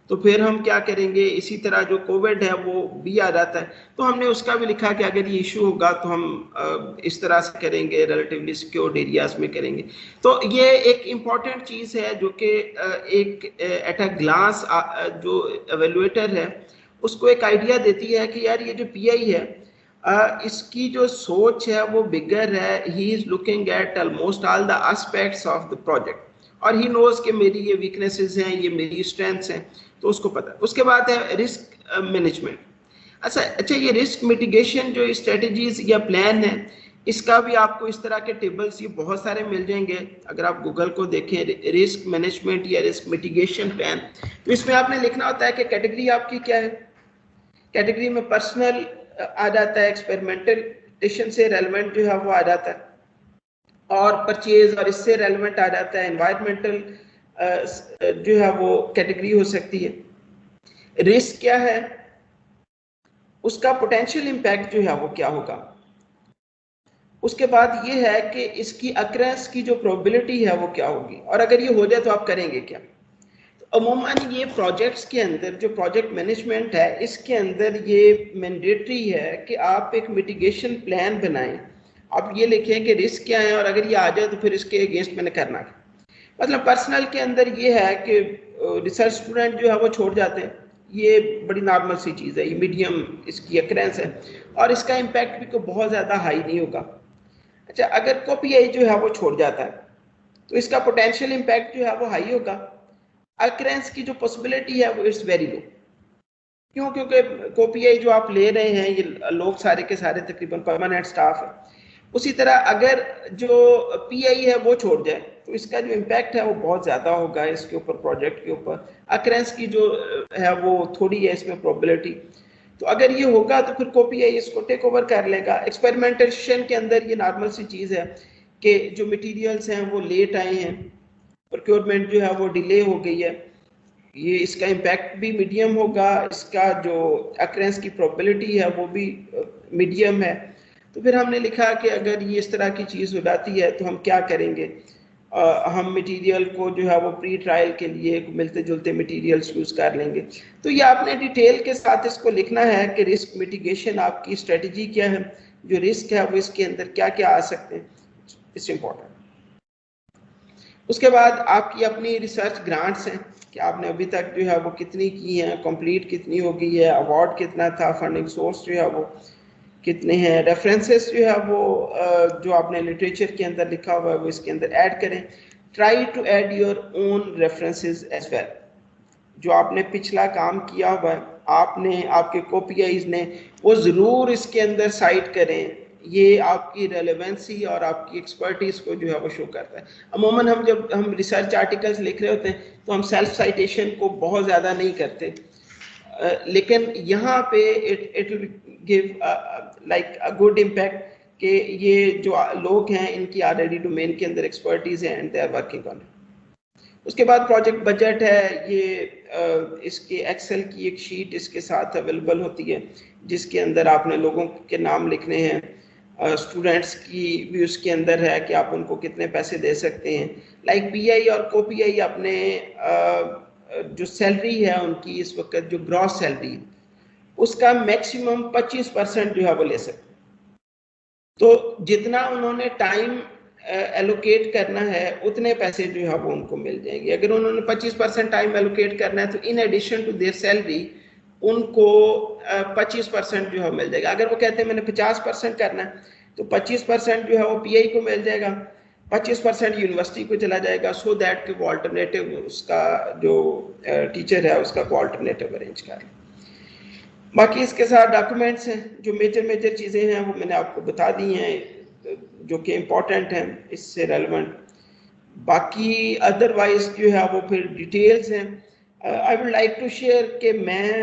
तो फिर हम क्या करेंगे, इसी तरह जो कोविड है वो भी आ जाता है, तो हमने उसका भी लिखा कि अगर ये इशू होगा तो हम इस तरह से करेंगे, रिलेटिवली सिक्योर्ड एरियाज में करेंगे। तो ये एक इम्पॉर्टेंट चीज़ है जो कि एक एट अ ग्लांस जो एवेल्युएटर है उसको एक आइडिया देती है कि यार ये जो पीआई है इसकी जो सोच है वो बिगर है, he is looking at almost all the aspects of the project, और ही नोज कि मेरी ये वीकनेसेस हैं, ये मेरी स्ट्रेंथ्स हैं, तो उसको पता है। उसके बाद है रिस्क मैनेजमेंट। अच्छा, ये रिस्क मिटिगेशन जो स्ट्रेटजीज या प्लान है, इसका भी आपको इस तरह के टेबल्स ये बहुत सारे मिल जाएंगे। अगर आप गूगल को देखें रिस्क मैनेजमेंट या रिस्क मिटिगेशन प्लान, तो इसमें आपने लिखना होता है कि कैटेगरी आपकी क्या है। कैटेगरी में पर्सनल आ जाता है, एक्सपेरिमेंटेशन से रेलेवेंट जो है वो आ जाता है, और परचेज और इससे रेलेवेंट आ जाता है, एनवायरमेंटल जो है वो कैटेगरी हो सकती है। रिस्क क्या है, उसका पोटेंशियल इम्पैक्ट जो है वो क्या होगा। उसके बाद ये है कि इसकी अक्रेंस की जो प्रोबेबिलिटी है वो क्या होगी, और अगर ये हो जाए तो आप करेंगे क्या। तो अमूमन ये प्रोजेक्ट्स के अंदर जो प्रोजेक्ट मैनेजमेंट है इसके अंदर ये मैंडेटरी है कि आप एक मिटिगेशन प्लान बनाएं। आप ये लिखें कि रिस्क क्या है और अगर ये आ जाए तो फिर इसके अगेंस्ट मैंने करना है। मतलब पर्सनल के अंदर ये है कि रिसर्च स्टूडेंट जो है वो छोड़ जाते हैं, ये बड़ी नॉर्मल सी चीज़ है, ये मीडियम इसकी अक्रेंस है और इसका इम्पैक्ट भी कोई बहुत ज़्यादा हाई नहीं होगा। अच्छा, अगर कोपीआई जो है वो छोड़ जाता है तो इसका पोटेंशियल इम्पैक्ट जो है वो हाई होगा। अक्रेंस की जो पॉसिबिलिटी है वो इट्स वेरी लो। क्यों? क्योंकि कोपीआई जो आप ले रहे हैं ये लोग सारे के सारे तकरीबन परमानेंट स्टाफ है। उसी तरह अगर जो पीआई है वो छोड़ जाए तो इसका जो इम्पैक्ट है वो बहुत ज़्यादा होगा इसके ऊपर, प्रोजेक्ट के ऊपर। अक्रेंस की जो है वो थोड़ी है इसमें प्रोबेबिलिटी। तो अगर ये होगा तो फिर कोपीआई इसको टेक ओवर कर लेगा। एक्सपेरिमेंटेशन के अंदर ये नॉर्मल सी चीज़ है कि जो मटेरियल्स हैं वो लेट आए हैं, प्रोक्योरमेंट जो है वो डिले हो गई है, ये इसका इम्पैक्ट भी मीडियम होगा, इसका जो अक्रेंस की प्रोबेबिलिटी है वो भी मीडियम है। तो फिर हमने लिखा कि अगर ये इस तरह की चीज़ हो जाती है तो हम क्या करेंगे। हम मटेरियल को जो है वो प्री ट्रायल के लिए मिलते जुलते मटेरियल्स यूज़ कर लेंगे। तो ये आपने डिटेल के साथ इसको लिखना है कि रिस्क मिटिगेशन आपकी स्ट्रेटजी क्या है, जो रिस्क है वो इसके अंदर क्या क्या आ सकते हैं, इट्स इम्पोर्टेंट। उसके बाद आपकी अपनी रिसर्च ग्रांट्स हैं कि आपने अभी तक जो है वो कितनी की हैं, कंप्लीट कितनी हो गई है, अवार्ड कितना था, फंडिंग सोर्स जो है वो कितने हैं, रेफरेंसेस जो है वो जो आपने लिटरेचर के अंदर लिखा हुआ है वो इसके अंदर ऐड करें। Try to add your own references as well. जो आपने पिछला काम किया हुआ है, आपने आपके कोपीआईज ने, वो ज़रूर इसके अंदर साइट करें। ये आपकी रेलेवेंसी और आपकी एक्सपर्टीज को जो है वो शो करता है। अमूमन हम जब हम रिसर्च आर्टिकल्स लिख रहे होते हैं तो हम सेल्फ साइटेशन को बहुत ज़्यादा नहीं करते, लेकिन यहाँ पे it will give like a good impact कि ये जो लोग हैं इनकी ऑलरेडी डोमेन के अंदर एक्सपर्टीज है and they are working on it. उसके बाद प्रोजेक्ट बजट है, ये इसके एक्सेल की एक शीट इसके साथ अवेलेबल होती है जिसके अंदर आपने लोगों के नाम लिखने हैं, स्टूडेंट्स की भी उसके अंदर है कि आप उनको कितने पैसे दे सकते हैं। लाइक पीआई और कोपीआई अपने जो सैलरी है उनकी इस वक्त जो ग्रॉस सैलरी है उसका मैक्सिमम 25% जो है वो ले सकते हैं। तो जितना उन्होंने टाइम एलोकेट करना है उतने पैसे जो है वो उनको मिल जाएंगे। अगर उन्होंने 25% टाइम एलोकेट करना है तो in addition to their salary उनको 25% जो है मिल जाएगा। अगर वो कहते हैं मैंने 50% करना है तो 25% जो है वो पीआई को मिल जाएगा, 25% यूनिवर्सिटी को चला जाएगा, सो दैट कि वो अल्टरनेटिव उसका जो टीचर है उसका को अल्टरनेटिव अरेंज कर ले। बाकी इसके साथ डॉक्यूमेंट्स हैं, जो मेजर चीज़ें हैं वो मैंने आपको बता दी हैं जो कि इम्पोर्टेंट हैं इससे रेलेवेंट। बाकी अदरवाइज जो है वो फिर डिटेल्स हैं। I would like to share कि मैं